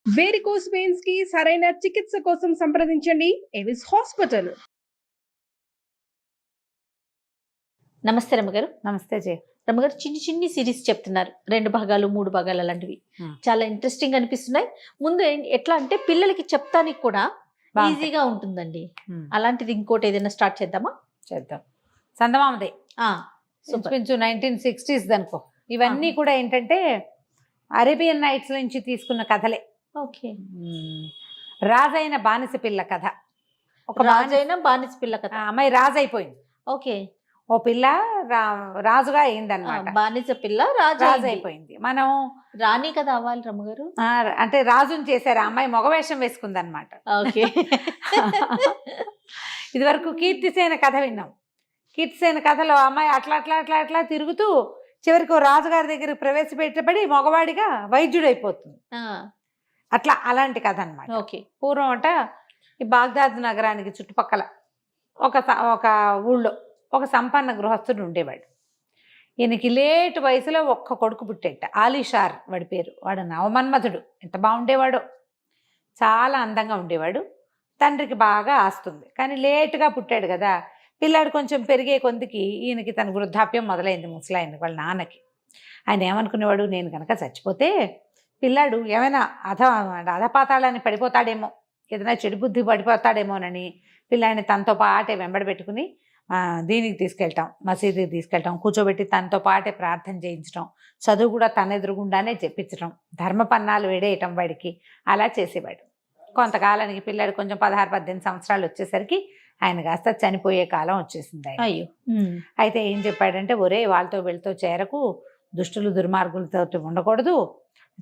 Varicose veins కి సరైన చికిత్స కోసం సంప్రదించండి ఎవిస్ హాస్పిటల్. నమస్తే రమ్మగారు. నమస్తే జయ. రమ్మగారు, చిన్ని చిన్ని సిరీస్ చెప్తున్నారు, 2 భాగాలు 3 భాగాలు అలాంటివి చాలా ఇంట్రెస్టింగ్ అనిపిస్తున్నాయి. ముందు ఎట్లా అంటే పిల్లలకి చెప్తానికి కూడా ఈజీగా ఉంటుందండి. అలాంటిది ఇంకోటి ఏదైనా స్టార్ట్ చేద్దామా? చేద్దాం. సందమామదే ఇంచుమించు 1960s అనుకో. ఇవన్నీ కూడా ఏంటంటే అరేబియన్ నైట్స్ నుంచి తీసుకున్న కథలే. ఓకే. రాజైన బానిస పిల్ల కథ. ఒక రాజైన బానిస పిల్ల కథ. అమ్మాయి రాజు అయిపోయింది. ఓకే. ఓ పిల్ల రాజుగా అయిందన్నమాట. బానిస పిల్ల రాజు అయిపోయింది. మనం రాణి కదా అవ్వాలి రమ్మగారు. అంటే రాజుని చేశారు. ఆ అమ్మాయి మగవేషం వేసుకుంది అనమాట. ఓకే. ఇది వరకు కీర్తిసేన కథ విన్నాం. కీర్తిసేన కథలో అమ్మాయి అట్లా అట్లా అట్లా అట్లా తిరుగుతూ చివరికి రాజుగారి దగ్గర ప్రవేశపెట్టబడి మగవాడిగా వైద్యుడైపోతుంది. అట్లా అలాంటి కథ అనమాట. ఓకే. పూర్వం అంట ఈ బాగ్దాద్ నగరానికి చుట్టుపక్కల ఒక ఊళ్ళో ఒక సంపన్న గృహస్థుడు ఉండేవాడు. ఈయనకి లేటు వయసులో ఒక్క కొడుకు పుట్టేట. ఆలీషార్ వాడి పేరు. వాడు నవమన్మథుడు. ఎంత బాగుండేవాడో, చాలా అందంగా ఉండేవాడు. తండ్రికి బాగా ఆస్తుంది, కానీ లేటుగా పుట్టాడు కదా. పిల్లాడు కొంచెం పెరిగే కొందికి ఈయనకి తన వృద్ధాప్యం మొదలైంది. ముసలాయన వాళ్ళ నాన్నకి. ఆయన ఏమనుకునేవాడు, నేను కనుక చచ్చిపోతే పిల్లాడు ఏమైనా అధపాతాళాన్ని పడిపోతాడేమో, ఏదైనా చెడు బుద్ధి పడిపోతాడేమోనని పిల్లాడిని తనతో పాటే వెంబడి పెట్టుకుని దీనికి తీసుకెళ్ళటం, మసీదుకి తీసుకెళ్ళటం, కూర్చోబెట్టి తనతో పాటే ప్రార్థన చేయించడం, చదువు కూడా తన ఎదురుగుండానే చెప్పించడం, ధర్మపన్నాలు వేడేయటం వాడికి. అలా చేసేవాడు. కొంతకాలానికి పిల్లాడు కొంచెం 16-18 సంవత్సరాలు వచ్చేసరికి ఆయన కాస్త చనిపోయే కాలం వచ్చేసింది ఆయన. అయ్యో. అయితే ఏం చెప్పాడంటే, ఒరే వాళ్ళతో వీళ్ళతో చేరకు, దుష్టులు దుర్మార్గులతో ఉండకూడదు,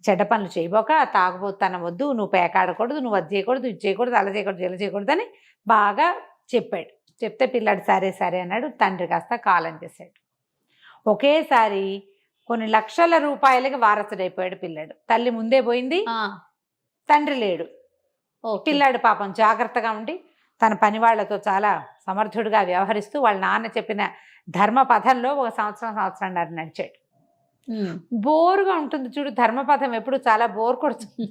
చెడ్డ పనులు చేయబోక, తాగుబోతనం వద్దు, నువ్వు పేకాడకూడదు, నువ్వు అది చేయకూడదు, ఇది చేయకూడదు, అలా చేయకూడదు, ఇలా చేయకూడదు అని బాగా చెప్పాడు. చెప్తే పిల్లాడు సరే సరే అన్నాడు. తండ్రి కాస్త కాలం చేశాడు. ఒకేసారి కొన్ని లక్షల రూపాయలకి వారసుడైపోయాడు పిల్లాడు. తల్లి ముందే పోయింది, తండ్రి లేడు. పిల్లాడు పాపం జాగ్రత్తగా ఉండి తన పని వాళ్లతో చాలా సమర్థుడిగా వ్యవహరిస్తూ వాళ్ళ నాన్న చెప్పిన ధర్మపథంలో ఒక సంవత్సరంన్నర నడిచాడు. బోరుగా ఉంటుంది చూడు ధర్మపథం, ఎప్పుడు చాలా బోర్ కొడుతుంది.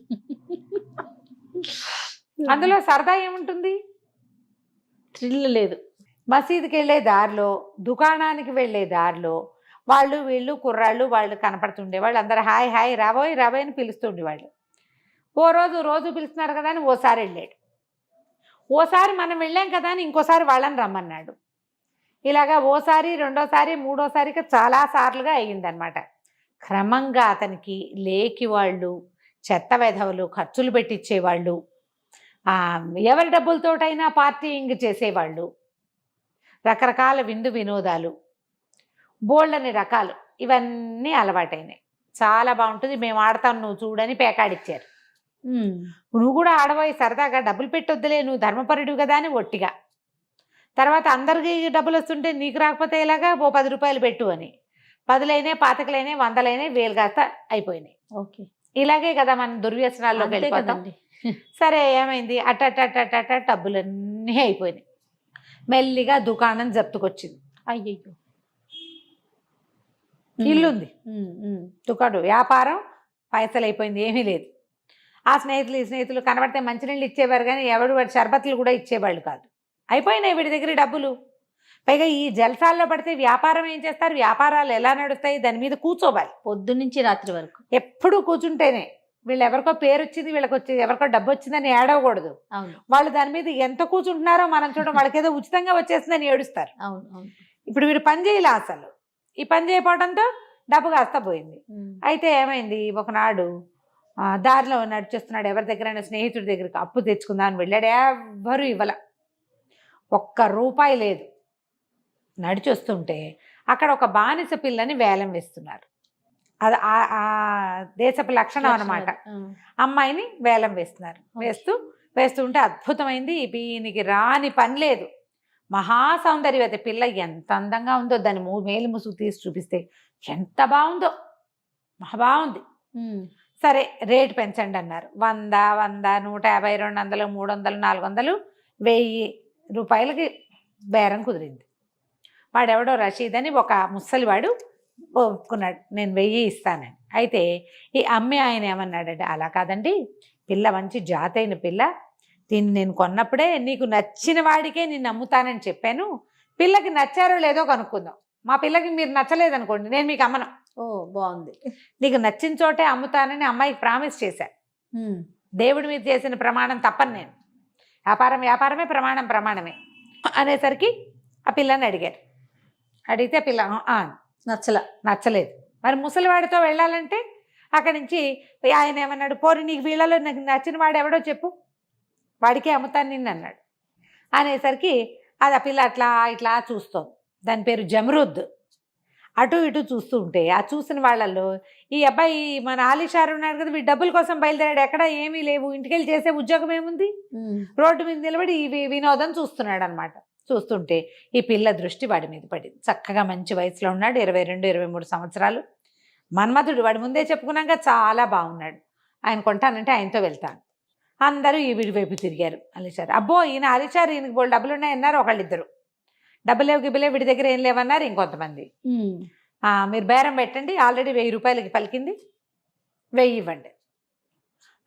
అందులో సరదా ఏముంటుంది, థ్రిల్ లేదు. మసీదుకి వెళ్ళే దారిలో, దుకాణానికి వెళ్ళే దారిలో వాళ్ళు వీళ్ళు కుర్రాళ్ళు వాళ్ళు కనపడుతుండే వాళ్ళు. అందరూ హాయ్ హాయ్ రాబోయ్ రాబోయ్ అని పిలుస్తుండేవాళ్ళు. ఓ రోజు పిలుస్తున్నారు కదా అని ఓసారి వెళ్ళాడు. ఓసారి మనం వెళ్ళాం కదా అని ఇంకోసారి వాళ్ళని రమ్మన్నాడు. ఇలాగా ఓసారి, రెండోసారి, మూడోసారిగా చాలా సార్లుగా అయ్యిందనమాట. క్రమంగా అతనికి లేకి వాళ్ళు, చెత్త వెధవలు, ఖర్చులు పెట్టించేవాళ్ళు, ఎవరి డబ్బులతోటైనా పార్టీయింగ్ చేసేవాళ్ళు, రకరకాల విందు వినోదాలు, బోళ్ళని రకాలు, ఇవన్నీ అలవాటైనాయి. చాలా బాగుంటుంది, మేము ఆడతాం నువ్వు చూడని పేకాడిచ్చారు. నువ్వు కూడా ఆడబోయి సరదాగా డబ్బులు పెట్టొద్దులే, నువ్వు ధర్మపరుడు కదా అని ఒట్టిగా. తర్వాత అందరికీ డబ్బులు వస్తుంటే నీకు రాకపోతే ఇలాగా ఓ 10 రూపాయలు పెట్టు అని 10లైనా 25లైనా 100లైనా 1000 కాస్త అయిపోయినాయి. ఓకే. ఇలాగే కదా మనం దుర్వ్యసనాల్లోకి వెళ్ళిపోతాం. సరే ఏమైంది, అట్ట డబ్బులన్నీ అయిపోయినాయి. మెల్లిగా దుకాణం జప్తుకొచ్చింది. అయ్యో. ఇల్లుంది, దుకాణం వ్యాపారం పైసలు అయిపోయింది, ఏమీ లేదు. ఆ స్నేహితులు కనబడితే మంచినీళ్ళు ఇచ్చేవారు, కానీ ఎవడు వాడి షర్బత్లు కూడా ఇచ్చేవాళ్ళు కాదు. అయిపోయినాయి వీడి దగ్గర డబ్బులు. పైగా ఈ జల్సాల్లో పడితే వ్యాపారం ఏం చేస్తారు, వ్యాపారాలు ఎలా నడుస్తాయి, దాని మీద కూర్చోవాలి పొద్దున్నుంచి రాత్రి వరకు. ఎప్పుడు కూర్చుంటేనే వీళ్ళు ఎవరికో పేరు వచ్చింది, వీళ్ళకి వచ్చేది, ఎవరికో డబ్బు వచ్చిందని ఏడవకూడదు. వాళ్ళు దాని మీద ఎంత కూర్చుంటున్నారో మనం చూడడం, వాళ్ళకి ఏదో ఉచితంగా వచ్చేసిందని ఏడుస్తారు. ఇప్పుడు వీడు పని చేయలే అసలు. ఈ పని చేయకపోవడంతో డబ్బు కాస్త పోయింది. అయితే ఏమైంది, ఒకనాడు దారిలో నడిచేస్తున్నాడు, ఎవరి దగ్గరైనా స్నేహితుడి దగ్గరికి అప్పు తెచ్చుకుందామని వెళ్ళాడు. ఎవ్వరూ ఇవ్వల, ₹1 లేదు. నడిచొస్తుంటే అక్కడ ఒక బానిస పిల్లని వేలం వేస్తున్నారు. అది ఆ దేశపు లక్షణం అన్నమాట. అమ్మాయిని వేలం వేస్తున్నారు. వేస్తుంటే అద్భుతమైంది. ఈయనకి రాని పని లేదు. మహాసౌందర్యవతి పిల్ల, ఎంత అందంగా ఉందో, దాని మేలు ముసుగు తీసి చూపిస్తే ఎంత బాగుందో, మహా బాగుంది. సరే రేటు పెంచండి అన్నారు. 100, 150, 250, 300, 400, 1000 రూపాయలకి బేరం కుదిరింది. వాడెవడో రషీద్ అని ఒక ముసలివాడు ఒప్పుకున్నాడు, నేను 1000 ఇస్తానని. అయితే ఈ అమ్మే ఆయన ఏమన్నాడంటే, అలా కాదండి, పిల్ల మంచి జాతైన పిల్ల, దీన్ని నేను కొన్నప్పుడే నీకు నచ్చిన వాడికే నేను అమ్ముతానని చెప్పాను, పిల్లకి నచ్చారో లేదో కనుక్కుందాం. మా పిల్లకి మీరు నచ్చలేదనుకోండి నేను మీకు అమ్మను. ఓ బాగుంది. నీకు నచ్చిన చోటే అమ్ముతానని అమ్మాయికి ప్రామిస్ చేశాను. దేవుడి మీద చేసిన ప్రమాణం తప్పని నేను. వ్యాపారం వ్యాపారమే, ప్రమాణం ప్రమాణమే అనేసరికి ఆ పిల్లని అడిగారు. అడిగితే పిల్ల నచ్చలేదు. మరి ముసలివాడితో వెళ్ళాలంటే అక్కడి నుంచి ఆయన ఏమన్నాడు, పోరి నీకు వీళ్ళలో నాకు నచ్చిన వాడు ఎవడో చెప్పు, వాడికే అమ్ముతాను నిన్ను అన్నాడు. అనేసరికి అది ఆ పిల్ల అట్లా ఇట్లా చూస్తోంది. దాని పేరు జమరుద్. అటు ఇటు చూస్తూ ఉంటే ఆ చూసిన వాళ్ళల్లో ఈ అబ్బాయి మన ఆలీషారు ఉన్నాడు కదా, వీడు డబ్బుల కోసం బయలుదేరాడు, ఎక్కడ ఏమీ లేవు, ఇంటికెళ్ళి చేసే ఉద్యోగం ఏముంది, రోడ్డు మీద నిలబడి ఈ వినోదం చూస్తున్నాడు అనమాట. చూస్తుంటే ఈ పిల్ల దృష్టి వాడి మీద పడింది. చక్కగా మంచి వయసులో ఉన్నాడు, 22-23 సంవత్సరాలు. మన్మధుడు, వాడి ముందే చెప్పుకున్నాక చాలా బాగున్నాడు. ఆయన కొంటానంటే ఆయనతో వెళ్తాను. అందరూ ఈ వీడి వైపు తిరిగారు. అలీషారు, అబ్బో ఈయన అలీషారు, ఈయనకి బోళ్ళు డబ్బులు ఉన్నాయన్నారు ఒకళ్ళిద్దరు. డబ్బులు లేవు గిబ్బులే వీడి దగ్గర ఏం లేవన్నారు ఇంకొంతమంది. మీరు బేరం పెట్టండి, ఆల్రెడీ 1000 రూపాయలకి పలికింది, 1000 ఇవ్వండి.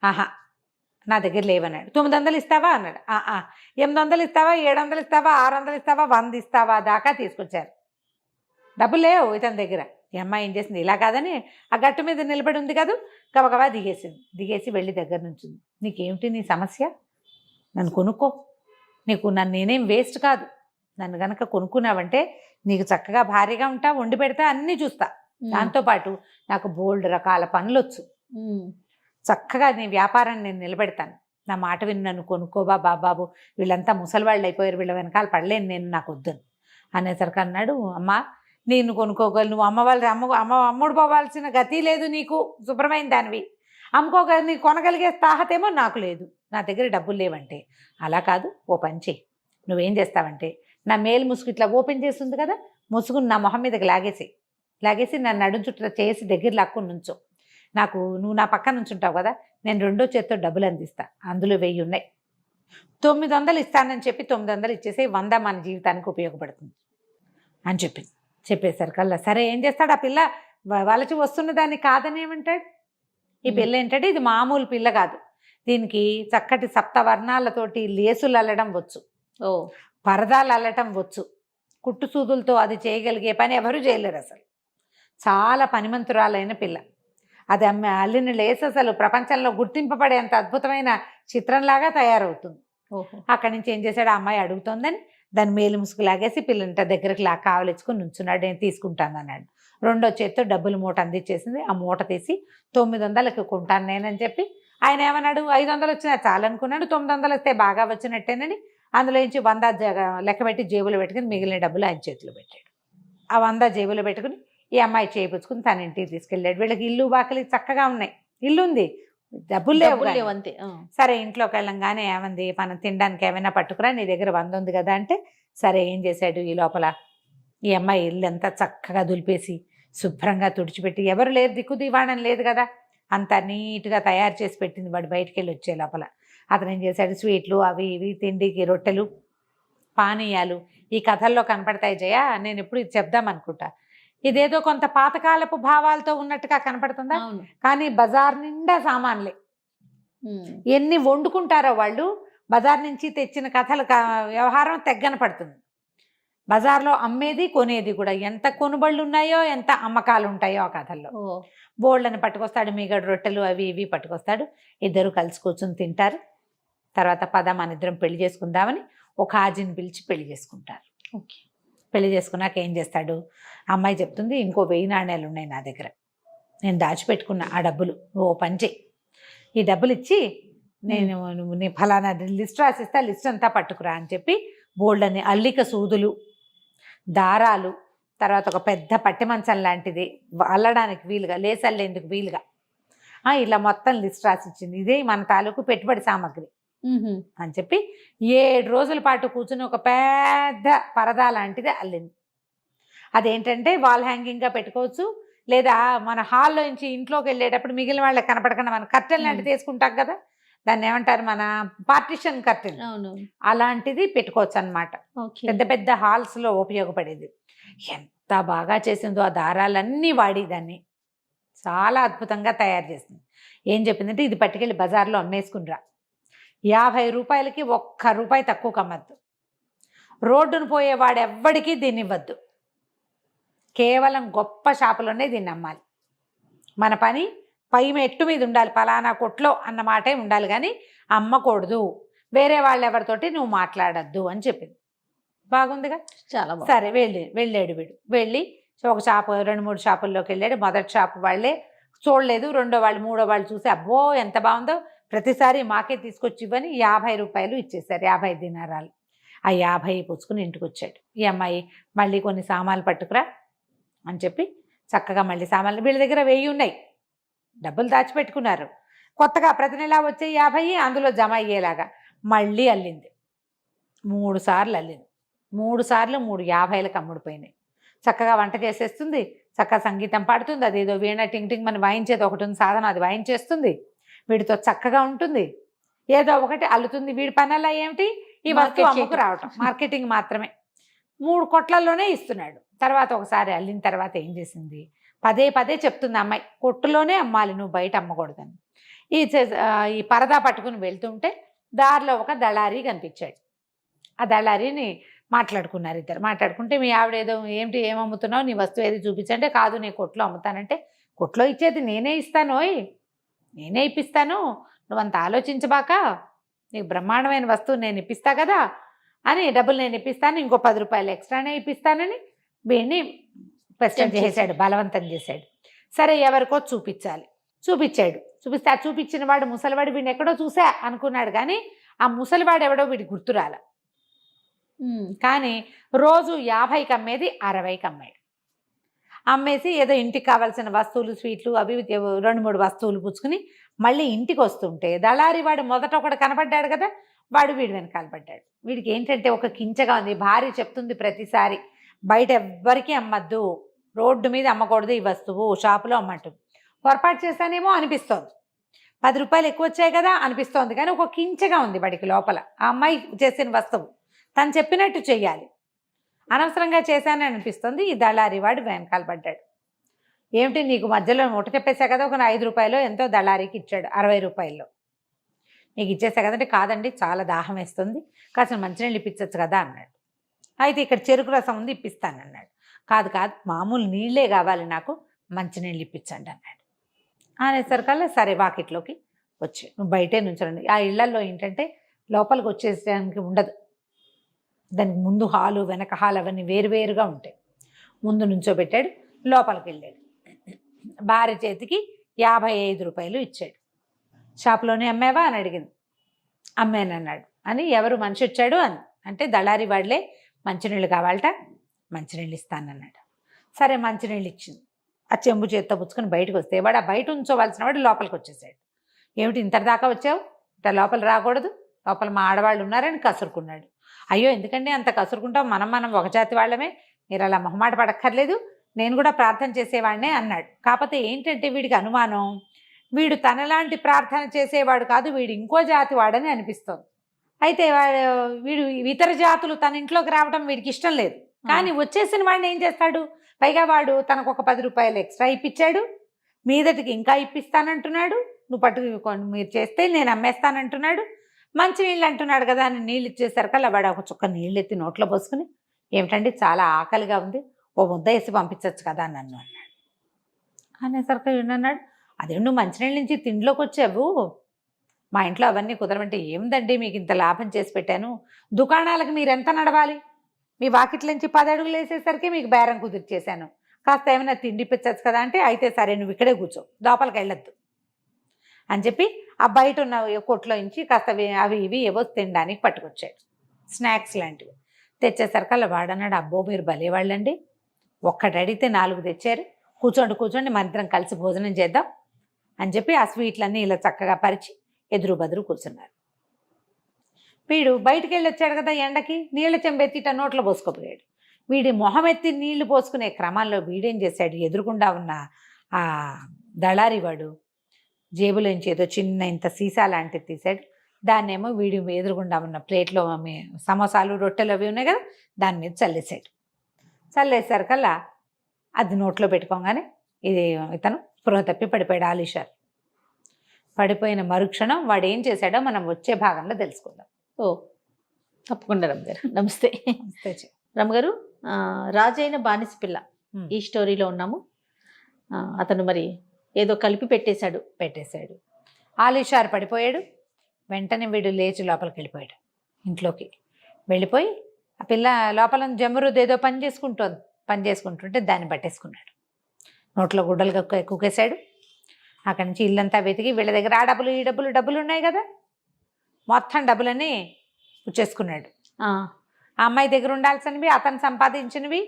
ఆహా నా దగ్గర లేవన్నాడు. 900 ఇస్తావా అన్నాడు. 800 ఇస్తావా, 700 ఇస్తావా, 600 ఇస్తావా, 100 ఇస్తావా దాకా తీసుకొచ్చారు. డబ్బులు లేవు ఇతని దగ్గర. ఈ అమ్మాయి ఏం చేసింది, ఇలా కాదని ఆ గట్టు మీద నిలబడి ఉంది కదా, గబగబా దిగేసి వెళ్ళి దగ్గర నుంచి, నీకేమిటి నీ సమస్య, నన్ను కొనుక్కో, నన్ను నేనేం వేస్ట్ కాదు, నన్ను కనుక కొనుక్కున్నావంటే నీకు చక్కగా భారీగా ఉంటా, వండి పెడతా, అన్నీ చూస్తా, దాంతోపాటు నాకు బోల్డ్ రకాల పనులు వచ్చు, చక్కగా నీ వ్యాపారాన్ని నేను నిలబెడతాను, నా మాట విని నన్ను కొనుక్కోబా బాబాబు, వీళ్ళంతా ముసలివాళ్ళు అయిపోయారు, వీళ్ళ వెనకాల పడలేను నేను, నాకు వద్దని అనేసరికి అన్నాడు, అమ్మ నేను కొనుక్కోగలను, నువ్వు అమ్ముడు పోవాల్సిన గతి లేదు నీకు, శుభ్రమైన దానివి, అమ్ముకోగలి నీకు కొనగలిగే తాహతేమో నాకు లేదు, నా దగ్గర డబ్బులు లేవంటే. అలా కాదు, ఓ పని చెయ్యి, నువ్వేం చేస్తావంటే నా మేలు ముసుగు ఇట్లా ఓపెన్ చేస్తుంది కదా, ముసుగుని నా మొహం మీదకి లాగేసి నన్ను నడుం చుట్టూ చేసి దగ్గర లాక్కుని నుంచో, నువ్వు నా పక్కన నుంచుంటావు కదా, నేను 2వ చేత్తో డబ్బులు అందిస్తా, అందులో 1000 ఉన్నాయి, 900 ఇస్తానని చెప్పి 900 ఇచ్చేసి 100 మన జీవితానికి ఉపయోగపడుతుంది అని చెప్పేసరికల్లా సరే ఏం చేస్తాడు ఆ పిల్ల, వలచి వస్తున్న దాన్ని కాదని ఏమంటాడు. ఈ పిల్ల ఏంటంటే ఇది మామూలు పిల్ల కాదు, దీనికి చక్కటి సప్తవర్ణాలతోటి లేసులు అల్లడం వచ్చు, పరదాలు అల్లటం వచ్చు, కుట్టు సూదులతో అది చేయగలిగే పని ఎవరు చేయలేరు అసలు. చాలా పనిమంతురాలైన పిల్ల. అది అల్లిన లేస్ అసలు ప్రపంచంలో గుర్తింపబడేంత అద్భుతమైన చిత్రంలాగా తయారవుతుంది. అక్కడి నుంచి ఏం చేశాడు, ఆ అమ్మాయి అడుగుతోందని దాని మేలు ముసుగు లాగేసి పిల్లంట దగ్గరికి కావలించుకొని నుంచున్నాడు. నేను తీసుకుంటాను అన్నాడు. 2వ చేత్తో డబ్బులు మూట అందించేసింది. ఆ మూట తీసి 900కి కొంటాను నేనని చెప్పి, ఆయన ఏమన్నాడు, 500 వచ్చినా చాలనుకున్నాడు, 900 వస్తే బాగా వచ్చినట్టేనని అందులో నుంచి 100 లెక్క పెట్టి జేబులో పెట్టుకుని మిగిలిన డబ్బులు ఆయన చేతిలో పెట్టాడు. ఆ 100 జేబులో పెట్టుకుని ఈ అమ్మాయి చేయించుకుని తన ఇంటికి తీసుకెళ్ళాడు. వీళ్ళకి ఇల్లు బాకలి చక్కగా ఉన్నాయి, ఇల్లు ఉంది, డబ్బులు లేవు అంతే. సరే ఇంట్లోకి వెళ్ళంగానే ఏమంది, మనం తినడానికి ఏమైనా పట్టుకురా, నీ దగ్గర 100 ఉంది కదా అంటే, సరే ఏం చేశాడు, ఈ లోపల ఈ అమ్మాయి ఇల్లు అంతా చక్కగా దులిపేసి శుభ్రంగా తుడిచిపెట్టి, ఎవరు లేరు, దిక్కు దివాణం లేదు కదా, అంతా నీట్గా తయారు చేసి పెట్టింది. వాడు బయటికి వెళ్ళి వచ్చే లోపల అతను ఏం చేశాడు, స్వీట్లు అవి ఇవి, తిండికి రొట్టెలు, పానీయాలు ఈ కథల్లో కనపడతాయి జయ. నేను ఎప్పుడు ఇది చెప్దాం అనుకుంటా, ఇదేదో కొంత పాతకాలపు భావాలతో ఉన్నట్టుగా కనపడుతుందా, కానీ బజార్ నిండా సామాన్లే. ఎన్ని వండుకుంటారో వాళ్ళు, బజార్ నుంచి తెచ్చిన కథలు వ్యవహారం తెగ్గన పడుతుంది. బజార్లో అమ్మేది కొనేది కూడా, ఎంత కొనుబళ్ళు ఉన్నాయో ఎంత అమ్మకాలు ఉంటాయో ఆ కథల్లో. బోళ్ళని పట్టుకొస్తాడు, మిగడు రొట్టెలు అవి ఇవి పట్టుకొస్తాడు. ఇద్దరు కలిసి కూర్చొని తింటారు. తర్వాత పద మన ఇద్దరం పెళ్లి చేసుకుందామని ఒక హాజీని పిలిచి పెళ్లి చేసుకుంటారు. పెళ్లి చేసుకున్నాక ఏం చేస్తాడు, అమ్మాయి చెప్తుంది, ఇంకో 1000 నాణ్యాలు ఉన్నాయి నా దగ్గర, నేను దాచిపెట్టుకున్నా, ఆ డబ్బులు ఓ పని చెయ్యి, ఈ డబ్బులు ఇచ్చి నేను ఫలానా లిస్ట్ రాసిస్తా, లిస్ట్ అంతా పట్టుకురా అని చెప్పి బోల్డని అల్లిక సూదులు, దారాలు, తర్వాత ఒక పెద్ద పట్టి మంచం లాంటిది అల్లడానికి వీలుగా, లేసి అల్లేందుకు వీలుగా ఇలా మొత్తం లిస్ట్ రాసిచ్చింది. ఇదే మన తాలూకు పెట్టుబడి సామాగ్రి అని చెప్పి 7 రోజుల పాటు కూర్చుని ఒక పెద్ద పరదా లాంటిది అల్లింది. అదేంటంటే వాల్ హ్యాంగింగ్గా పెట్టుకోవచ్చు, లేదా మన హాల్లో నుంచి ఇంట్లోకి వెళ్ళేటప్పుడు మిగిలిన వాళ్ళకి కనపడకుండా మన కర్టెన్ లాంటిది వేసుకుంటాం కదా, దాన్ని ఏమంటారు, మన పార్టిషన్ కర్టెన్, అలాంటిది పెట్టుకోవచ్చు అనమాట. పెద్ద పెద్ద హాల్స్లో ఉపయోగపడేది. ఎంత బాగా చేసిందో, ఆ దారాలన్నీ వాడి దాన్ని చాలా అద్భుతంగా తయారు చేసింది. ఏం చెప్పిందంటే ఇది పట్టుకెళ్ళి బజార్లో అమ్మేసుకునిరా, 50 రూపాయలకి ఒక్క రూపాయి తక్కువకి అమ్మద్దు, రోడ్డును పోయేవాడు ఎవ్వడికి దీన్ని ఇవ్వద్దు, కేవలం గొప్ప షాపులోనే దీన్ని అమ్మాలి, మన పని పై మెట్టు మీద ఉండాలి, పలానా కొట్లో అన్న మాటే ఉండాలి, కానీ అమ్మకూడదు, వేరే వాళ్ళు ఎవరితోటి నువ్వు మాట్లాడద్దు అని చెప్పింది. బాగుందిగా, చాలా బాగుంది. సరే వెళ్ళాడు వీడు. వెళ్ళి ఒక షాపు 2-3 షాపుల్లోకి వెళ్ళాడు. మొదటి షాపు వాళ్ళే చూడలేదు, రెండో వాళ్ళు మూడో వాళ్ళు చూసి అబ్బో ఎంత బాగుందో, ప్రతిసారి మాకే తీసుకొచ్చి ఇవ్వని 50 రూపాయలు ఇచ్చేశారు, 50 దినారాలు. ఆ 50 పుచ్చుకుని ఇంటికి వచ్చాడు. ఈ అమ్మాయి మళ్ళీ కొన్ని సామాన్లు పట్టుకురా అని చెప్పి చక్కగా మళ్ళీ సామాన్లు, వీళ్ళ దగ్గర 1000 ఉన్నాయి, డబ్బులు దాచిపెట్టుకున్నారు, కొత్తగా ప్రతి నెలా వచ్చే 50 అందులో జమ అయ్యేలాగా మళ్ళీ అల్లింది. 3 సార్లు అల్లింది. 3 సార్లు 3 50లకు అమ్ముడిపోయినాయి. చక్కగా వంట చేసేస్తుంది, చక్కగా సంగీతం పాడుతుంది, అదేదో వీణ టింగ్ టింగ్ మనం వాయించేది ఒకటి ఉంది సాధన, అది వాయించేస్తుంది, వీడితో చక్కగా ఉంటుంది, ఏదో ఒకటి అల్లుతుంది. వీడి పనల్లా ఏమిటి, ఈ వస్తువు అమ్ముకు రావటం, మార్కెటింగ్ మాత్రమే. 3 కొట్లల్లోనే ఇస్తున్నాడు. తర్వాత ఒకసారి అల్లిన తర్వాత ఏం చేసింది, పదే పదే చెప్తుంది అమ్మాయి, కొట్టులోనే అమ్మాలి, నువ్వు బయట అమ్మకూడదని. ఈ పరదా పట్టుకుని వెళ్తుంటే దారిలో ఒక దళారీ కనిపించాడు. ఆ దళారీని మాట్లాడుకున్నారు ఇద్దరు. మాట్లాడుకుంటే మీ ఆవిడేదో ఏమిటి ఏమమ్ముతున్నావు, నీ వస్తువు ఏది చూపించంటే, కాదు నేను కొట్లో అమ్ముతానంటే, కొట్లో ఇచ్చేది నేనే ఇస్తానోయ్, నేనే ఇప్పిస్తాను, నువ్వంత ఆలోచించబాక, నీకు బ్రహ్మాండమైన వస్తువు నేను ఇప్పిస్తా కదా అని, డబ్బులు నేను ఇప్పిస్తాను, ఇంకో 10 రూపాయలు ఎక్స్ట్రానే ఇప్పిస్తానని వీడిని క్వశ్చన్ చేశాడు, బలవంతం చేశాడు. సరే ఎవరికో చూపించాలి, చూపించాడు. చూపిస్తే ఆ చూపించిన వాడు ముసలివాడు, వీడిని ఎక్కడో చూసా అనుకున్నాడు, కానీ ఆ ముసలివాడు ఎవడో వీడి గుర్తురాల. కానీ రోజు 50కి అమ్మేది 60కి అమ్మాడు. అమ్మేసి ఏదో ఇంటికి కావాల్సిన వస్తువులు, స్వీట్లు అవి 2-3 వస్తువులు పుచ్చుకుని మళ్ళీ ఇంటికి వస్తుంటే దళారి వాడు మొదట ఒకడు కనపడ్డాడు కదా, వాడు వీడి వెనకాల పడ్డాడు. వీడికి ఏంటంటే ఒక కించగా ఉంది, భార్య చెప్తుంది ప్రతిసారి బయట ఎవ్వరికీ అమ్మద్దు, రోడ్డు మీద అమ్మకూడదు, ఈ వస్తువు షాపులో అమ్మట్టు. పొరపాటు చేశానేమో అనిపిస్తోంది, 10 రూపాయలు ఎక్కువ వచ్చాయి కదా అనిపిస్తోంది, కానీ ఒక కించగా ఉంది వాడికి లోపల. ఆ అమ్మాయి చేసిన వస్తువు తను చెప్పినట్టు చెయ్యాలి, అనవసరంగా చేశానని అనిపిస్తుంది. ఈ దళారి వాడు వెనకాల పడ్డాడు. ఏమిటి నీకు మధ్యలో మూట చెప్పేసా కదా, ఒక 5 రూపాయలు ఎంతో దళారీకి ఇచ్చాడు, 60 రూపాయల్లో నీకు ఇచ్చేసా కదంటే, కాదండి చాలా దాహం వేస్తుంది, కాస్త మంచినీళ్ళు ఇప్పించచ్చు కదా అన్నాడు. అయితే ఇక్కడ చెరుకు రసం ఉంది ఇప్పిస్తానన్నాడు. కాదు కాదు మామూలు నీళ్ళే కావాలి నాకు, మంచినీళ్ళు ఇప్పించండి అన్నాడు. అనేసరికల్లా సరే వాకిట్లోకి వచ్చి నువ్వు బయటే నుంచండి. ఆ ఇళ్లల్లో ఏంటంటే లోపలికి వచ్చేసడానికి ఉండదు, దానికి ముందు హాలు వెనక హాల్ అవన్నీ వేరువేరుగా ఉంటాయి. ముందు నుంచోబెట్టాడు, లోపలికి వెళ్ళాడు. భార్య చేతికి 55 రూపాయలు ఇచ్చాడు. షాప్లోనే అమ్మావా అని అడిగింది. అమ్మానన్నాడు. అని ఎవరు మనిషి వచ్చాడు అని అంటే దళారి వాళ్లే, మంచినీళ్ళు కావాలట, మంచినీళ్ళు ఇస్తానన్నాడు. సరే మంచినీళ్ళు ఇచ్చింది. ఆ చెంబు చేత్తో పుచ్చుకొని బయటకు వస్తే వాడు ఆ బయట ఉంచోవలసిన వాడు లోపలికి వచ్చేసాడు. ఏమిటి ఇంతదాకా వచ్చావు, ఇట్లా లోపల రాకూడదు, లోపల మా ఆడవాళ్ళు ఉన్నారని కసురుకున్నాడు. అయ్యో ఎందుకండి అంత కసురుకుంటాం, మనం ఒక జాతి వాళ్ళమే, మీరు అలా మొహమాట పడక్కర్లేదు, నేను కూడా ప్రార్థన చేసేవాడినే అన్నాడు. కాకపోతే ఏంటంటే వీడికి అనుమానం, వీడు తనలాంటి ప్రార్థన చేసేవాడు కాదు, వీడు ఇంకో జాతి వాడని అనిపిస్తోంది. అయితే వీడు ఇతర జాతులు తన ఇంట్లోకి రావడం వీడికి ఇష్టం లేదు. కానీ వచ్చేసిన వాడిని ఏం చేస్తాడు, పైగా వాడు తనకు ఒక 10 రూపాయలు ఎక్స్ట్రా ఇప్పించాడు, మీదటికి ఇంకా ఇప్పిస్తానంటున్నాడు, నువ్వు పట్టుకొని మీరు చేస్తే నేను అమ్మేస్తానంటున్నాడు, మంచినీళ్ళు అంటున్నాడు కదా అని నీళ్ళు ఇచ్చేసరికల్లా వాడు ఒక చుక్క నీళ్ళు ఎత్తి నోట్లో పోసుకుని, ఏమిటండి చాలా ఆకలిగా ఉంది, ఓ ముద్ద వేసి పంపించవచ్చు కదా నన్ను అన్నాడు. అనేసరికి ఏంటన్నాడు, అదే నువ్వు మంచినీళ్ళ నుంచి తిండిలోకి వచ్చావు, మా ఇంట్లో అవన్నీ కుదరమంటే, ఏముందండి మీకు ఇంత లాభం చేసి పెట్టాను, దుకాణాలకు మీరు ఎంత నడవాలి, మీ వాకిట్ల నుంచి 10 అడుగులు వేసేసరికి మీకు బేరం కుదిర్చేశాను, కాస్త ఏమైనా తిండి పిచ్చచ్చు కదా అంటే, అయితే సరే నువ్వు ఇక్కడే కూర్చో, లోపలికి వెళ్ళొద్దు అని చెప్పి ఆ బయట ఉన్న కొట్లో నుంచి కాస్త అవి ఇవి ఏవో తినడానికి పట్టుకొచ్చాడు, స్నాక్స్ లాంటివి. తెచ్చేసరికల్లా వాడన్నాడు, అబ్బో మీరు భలేవాళ్ళండి, ఒక్కటి అడిగితే 4 తెచ్చారు, కూర్చోండి మనిద్దరం కలిసి భోజనం చేద్దాం అని చెప్పి ఆ స్వీట్లన్నీ ఇలా చక్కగా పరిచి ఎదురు బదురు కూర్చున్నారు. వీడు బయటికి వెళ్ళి వచ్చాడు కదా ఎండకి, నీళ్ళ చెంబెత్తి నోట్లో పోసుకోపోయాడు. వీడి మొహం ఎత్తి నీళ్లు పోసుకునే క్రమంలో వీడేం చేశాడు, ఎదురుకుండా ఉన్న ఆ దళారి వాడు జేబులోంచి ఏదో చిన్న ఇంత సీసా లాంటిది తీశాడు. దాన్నేమో వీడి ఎదురుగుండా ఉన్న ప్లేట్లో సమోసాలు రొట్టెలు అవి ఉన్నాయి కదా, దాని మీద చల్లేసాడు. చల్లేసరికల్లా అది నోట్లో పెట్టుకోగానే ఇతను స్పృహ తప్పి పడిపోయాడు ఆలీషార్. పడిపోయిన మరుక్షణం వాడు ఏం చేశాడో మనం వచ్చే భాగంలో తెలుసుకుందాం. ఓ తప్పకుండా రమ్మగారు. నమస్తే అంతే చెయ్యి. రమ్మగారు. రాజైన బానిస పిల్ల ఉమ్. ఈ స్టోరీలో ఉన్నాము. అతను మరి ఏదో కలిపి పెట్టేశాడు. ఆలీషార్ పడిపోయాడు. వెంటనే వీడు లేచి లోపలికి వెళ్ళిపోయాడు. ఇంట్లోకి వెళ్ళిపోయి ఆ పిల్ల లోపల జమరుద్ ఏదో పని చేసుకుంటుంటే దాన్ని పట్టేసుకున్నాడు. నోట్లో గుడ్డలుగా కుక్కేశాడు. అక్కడి నుంచి ఇల్లంతా వెతికి వీళ్ళ దగ్గర ఆ డబ్బులు ఈ డబ్బులు ఉన్నాయి కదా, మొత్తం డబ్బులన్నీ పుచ్చేసుకున్నాడు. ఆ అమ్మాయి దగ్గర ఉండాల్సినవి, అతను సంపాదించినవి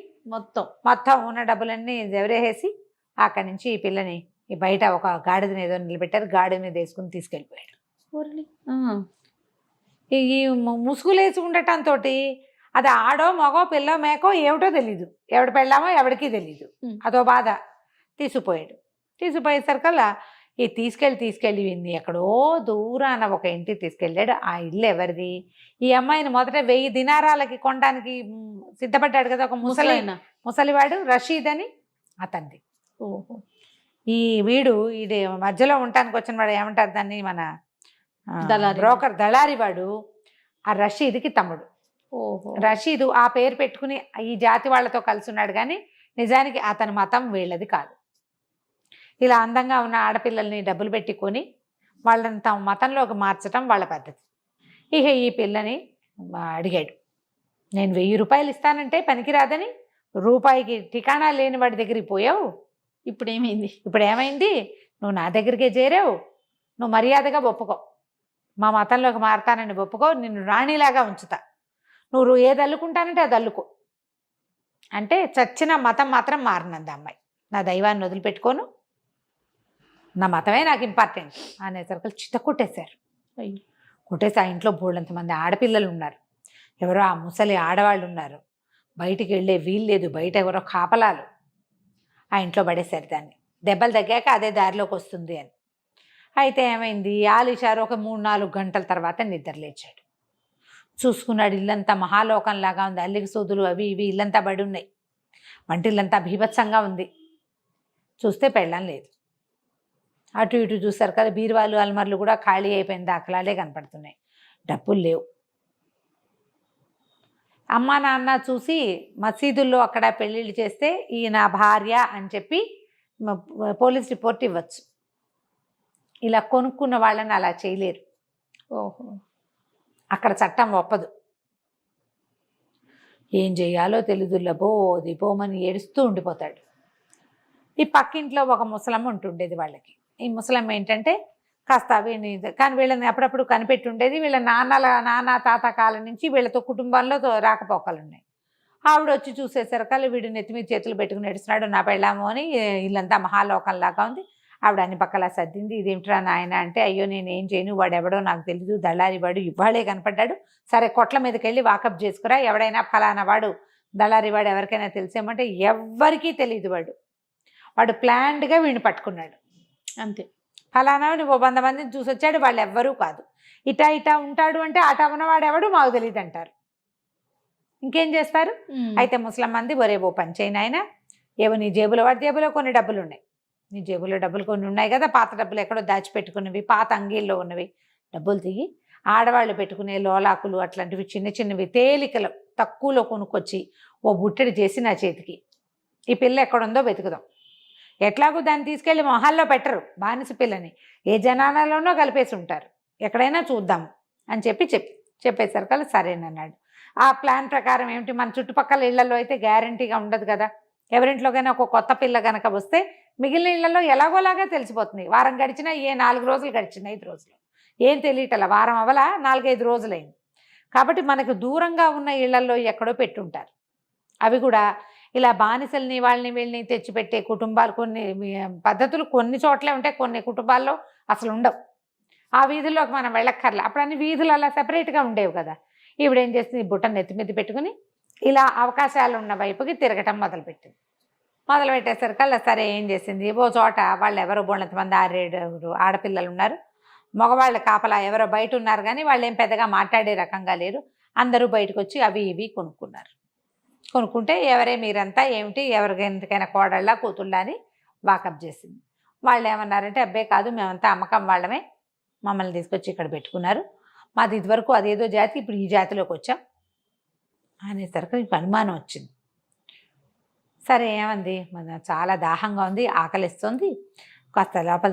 మొత్తం ఉన్న డబ్బులన్నీ జవరేసి అక్కడి నుంచి ఈ పిల్లని ఈ బయట ఒక గాడిదని ఏదో నిలబెట్టారు. గాడి మీద వేసుకుని తీసుకెళ్ళిపోయాడు. ఈ ముసుగులేసి ఉండటంతో అది ఆడో మగో పిల్లో మేకో ఏమిటో తెలీదు, ఎవడు పెళ్ళామో ఎవడికి తెలీదు. అదో బాధ. తీసుకుపోయేసరికల్లా ఈ తీసుకెళ్ళి వింది ఎక్కడో దూరాన ఒక ఇంటికి తీసుకెళ్ళాడు. ఆ ఇల్లు ఎవరిది? ఈ అమ్మాయిని మొదట 1000 దినారాలకి కొనడానికి సిద్ధపడ్డాడు కదా ఒక ముసలివాడు, రషీద్ అని అతనిది. ఈ వీడు ఇది మధ్యలో ఉండటానికి వచ్చిన వాడు ఏమంటారు దాన్ని, మన బ్రోకర్ దళారి వాడు ఆ రషీద్కి తమ్ముడు. రషీదు ఆ పేరు పెట్టుకుని ఈ జాతి వాళ్ళతో కలిసి ఉన్నాడు, కానీ నిజానికి అతని మతం వీళ్ళది కాదు. ఇలా అందంగా ఉన్న ఆడపిల్లల్ని డబ్బులు పెట్టుకొని వాళ్ళని తమ మతంలోకి మార్చడం వాళ్ళ పద్ధతి. ఇక ఈ పిల్లని అడిగాడు, నేను 1000 రూపాయలు ఇస్తానంటే పనికిరాదని, రూపాయికి ఠికాణా లేని వాడి దగ్గరికి పోయావు, ఇప్పుడు ఏమైంది? నువ్వు నా దగ్గరికే చేరావు, నువ్వు మర్యాదగా ఒప్పుకో, మా మతంలోకి మారతానని ఒప్పుకో, నిన్ను రాణిలాగా ఉంచుతా, నువ్వు ఏది అల్లుకుంటానంటే అది అల్లుకో అంటే చచ్చిన మతం మాత్రం మారినంది అమ్మాయి. నా దైవాన్ని వదిలిపెట్టుకోను, నా మతమే నాకు ఇంపార్టెంట్ అనేసరికి చిత్త కొట్టేశారు. కొట్టేసి ఆ ఇంట్లో బోళ్ళంతమంది ఆడపిల్లలు ఉన్నారు, ఎవరో ఆ ముసలి ఆడవాళ్ళు ఉన్నారు, బయటికి వెళ్ళే వీలు లేదు, బయట ఎవరో కాపలాలు. ఆ ఇంట్లో పడేశారు దాన్ని. దెబ్బలు తగ్గాక అదే దారిలోకి వస్తుంది అని. అయితే ఏమైంది, ఆలీషారు ఒక 3-4 గంటల తర్వాత నిద్ర లేచాడు. చూసుకున్నాడు, ఇల్లంతా మహాలోకంలాగా ఉంది, అల్లికి సూదులు అవి ఇవి ఇల్లంతా బడి ఉన్నాయి, వంటిల్లంతా భీభత్సంగా ఉంది. చూస్తే పెళ్ళం లేదు. అటు ఇటు చూస్తారు కదా, బీరువాలు అల్మర్లు కూడా ఖాళీ అయిపోయిన దాఖలాలే కనపడుతున్నాయి, డబ్బులు లేవు. అమ్మా నాన్న చూసి మసీదుల్లో అక్కడ పెళ్ళిళ్ళు చేస్తే ఈ నా భార్య అని చెప్పి పోలీస్ రిపోర్ట్ ఇవ్వచ్చు. ఇలా కొనుక్కున్న వాళ్ళని అలా చేయలేరు. అక్కడ చట్టం ఒప్పదు. ఏం చేయాలో తెలీదు, పోమని ఏడుస్తూ ఉండిపోతాడు. ఈ పక్కింట్లో ఒక ముసలమ్మ ఉంటుండేది వాళ్ళకి. ఈ ముసలమ్మ ఏంటంటే కాస్త కానీ వీళ్ళని అప్పుడప్పుడు కనిపెట్టి ఉండేది. వీళ్ళ నాన్న తాత కాలం నుంచి వీళ్ళతో కుటుంబంలో రాకపోకలు ఉన్నాయి. ఆవిడ వచ్చి చూసేసరికి వీడు నెత్తి మీద చేతులు పెట్టుకుని నడుస్తున్నాడు, నా పెళ్ళాము అని. ఇల్లంతా మహాలోకంలాగా ఉంది. ఆవిడ అన్ని పక్కలా సర్దింది. ఇదేమిట్రా నాయన అంటే, అయ్యో నేనేం చేయను, వాడు ఎవడో నాకు తెలీదు, దళారి వాడు ఇవాళే కనపడ్డాడు, సరే కొట్ల మీదకి వెళ్ళి వాకప్ చేసుకురా, ఎవడైనా ఫలానా వాడు దళారి వాడు ఎవరికైనా తెలిసేమంటే ఎవ్వరికీ తెలియదు. వాడు ప్లాన్డ్గా వీడిని పట్టుకున్నాడు అంతే. ఫలానా నువ్వు 100 మందిని చూసి వచ్చాడు, వాళ్ళు ఎవ్వరూ కాదు, ఇటా ఉంటాడు అంటే అట ఉన్నవాడు ఎవడు మాకు తెలియదు అంటారు. ఇంకేం చేస్తారు? అయితే ముసలం మంది ఒరే ఓ పని చేయను ఆయన, ఏవో నీ జేబులో, వాడి జేబులో కొన్ని డబ్బులు ఉన్నాయి, నీ జేబులో డబ్బులు కొన్ని ఉన్నాయి కదా, పాత డబ్బులు ఎక్కడో దాచిపెట్టుకున్నవి, పాత అంగీల్లో ఉన్నవి డబ్బులు తీగి ఆడవాళ్ళు పెట్టుకునే లోలాకులు అట్లాంటివి చిన్నవి తేలికలు తక్కువలో కొనుక్కొచ్చి ఓ బుట్టెడు చేసి నా చేతికి, ఈ పిల్ల ఎక్కడుందో వెతుకుదాం, ఎట్లాగో దాన్ని తీసుకెళ్ళి మొహాల్లో పెట్టరు, బానిస పిల్లని ఏ జనానాలోనో కలిపేసి ఉంటారు, ఎక్కడైనా చూద్దాము అని చెప్పేసరికి సరేనన్నాడు. ఆ ప్లాన్ ప్రకారం ఏమిటి, మన చుట్టుపక్కల ఇళ్లలో అయితే గ్యారంటీగా ఉండదు కదా, ఎవరింట్లోకైనా ఒక కొత్త పిల్ల కనుక వస్తే మిగిలిన ఇళ్లలో ఎలాగోలాగా తెలిసిపోతుంది. వారం గడిచినా 4 రోజులు గడిచిన 5 రోజులు ఏం తెలియటలా, వారం అవలా 4-5 రోజులైంది. కాబట్టి మనకు దూరంగా ఉన్న ఇళ్లలో ఎక్కడో పెట్టుంటారు. అవి కూడా ఇలా బానిసల్ని వాళ్ళని వీళ్ళని తెచ్చిపెట్టే కుటుంబాలు, కొన్ని పద్ధతులు కొన్ని చోట్లే ఉంటాయి, కొన్ని కుటుంబాల్లో అసలు ఉండవు. ఆ వీధుల్లోకి మనం వెళ్ళక్కర్లే. అప్పుడు అన్ని వీధులు అలా సెపరేట్గా ఉండేవి కదా. ఈవిడేం చేస్తుంది, బుట్టను నెత్తి మీద పెట్టుకుని ఇలా అవకాశాలు ఉన్న వైపుకి తిరగటం మొదలుపెట్టేసరికి సరే ఏం చేసింది, ఓ చోట వాళ్ళు ఎవరో బోళ్ళంతమంది 6-7 ఆడపిల్లలు ఉన్నారు, మగవాళ్ళ కాపలా ఎవరో బయట ఉన్నారు, కానీ వాళ్ళు ఏం పెద్దగా మాట్లాడే రకంగా లేరు. అందరూ బయటకు వచ్చి అవి ఇవి కొనుక్కుంటే ఎవరే మీరంతా ఏమిటి, ఎవరికి ఎందుకైనా కోడళ్ళ కూతుళ్ళ అని వాకప్ చేసింది. వాళ్ళు ఏమన్నారంటే, అబ్బే కాదు మేమంతా అమ్మకం వాళ్ళమే, మమ్మల్ని తీసుకొచ్చి ఇక్కడ పెట్టుకున్నారు. మాది ఇదివరకు అదేదో జాతి, ఇప్పుడు ఈ జాతిలోకి వచ్చాం అనేసరికి నీకు అనుమానం వచ్చింది. సరే ఏమంది, మన చాలా దాహంగా ఉంది, ఆకలిస్తుంది, కాస్త లోపల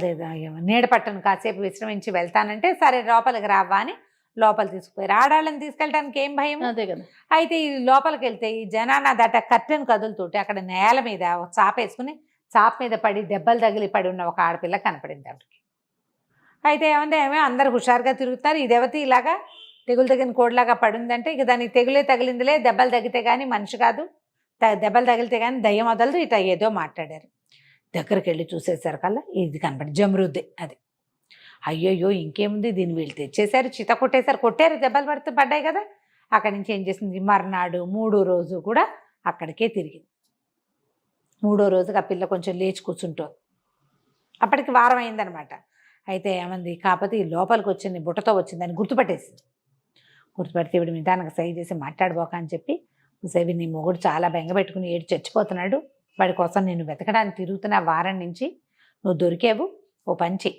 నీడ పట్టను కాసేపు విశ్రమించి వెళ్తానంటే సరే లోపలికి రావా అని లోపల తీసుకుపోయారు. ఆడాళ్ళని తీసుకెళ్ళడానికి ఏం భయం. అదే కదా. అయితే ఈ లోపలికి వెళ్తే ఈ జనాన దట కర్టెన్ కదులుతుంటే అక్కడ నేల మీద ఒక చాప వేసుకుని చాప మీద పడి దెబ్బలు తగిలి పడి ఉన్న ఒక ఆడపిల్ల కనపడింది ఆవిడకి. అయితే ఏమంటే అందరు హుషారుగా తిరుగుతున్నారు, ఈ దేవత ఇలాగా తెగులు తగిన కోడిలాగా పడిందంటే ఇక దానికి తెగులే తగిలిందిలే, దెబ్బలు తగిలితే కానీ మనిషి కాదు, దెబ్బలు తగిలితే కానీ దయ్యం వదలదు, ఇట్లా ఏదో మాట్లాడారు. దగ్గరికి వెళ్ళి చూసేసరికల్లా ఇది కనపడి జమరుద్దే అది. అయ్యోయ్యో ఇంకేముంది, దీన్ని వీళ్ళు తెచ్చేశారు, చిత కొట్టేశారు, కొట్టారు, దెబ్బలు పడ్డాయి కదా. అక్కడి నుంచి ఏం చేసింది, మర్నాడు 3వ రోజు కూడా అక్కడికే తిరిగింది. 3వ రోజుకి ఆ పిల్ల కొంచెం లేచి కూర్చుంటుంది. అప్పటికి వారం అయిందనమాట. అయితే ఏమంది, కాకపోతే ఈ లోపలికి వచ్చింది బుట్టతో వచ్చిందని గుర్తుపట్టేసింది. గుర్తుపడితే ఇవిడ నిదానికి సై చేసి మాట్లాడబోక అని చెప్పి, సేవి నీ మొగుడు చాలా బెంగపెట్టుకుని ఏడు చచ్చిపోతున్నాడు, వాడి కోసం నేను వెతకడానికి తిరుగుతున్న వారం నుంచి నువ్వు దొరికావు, ఓ పంచి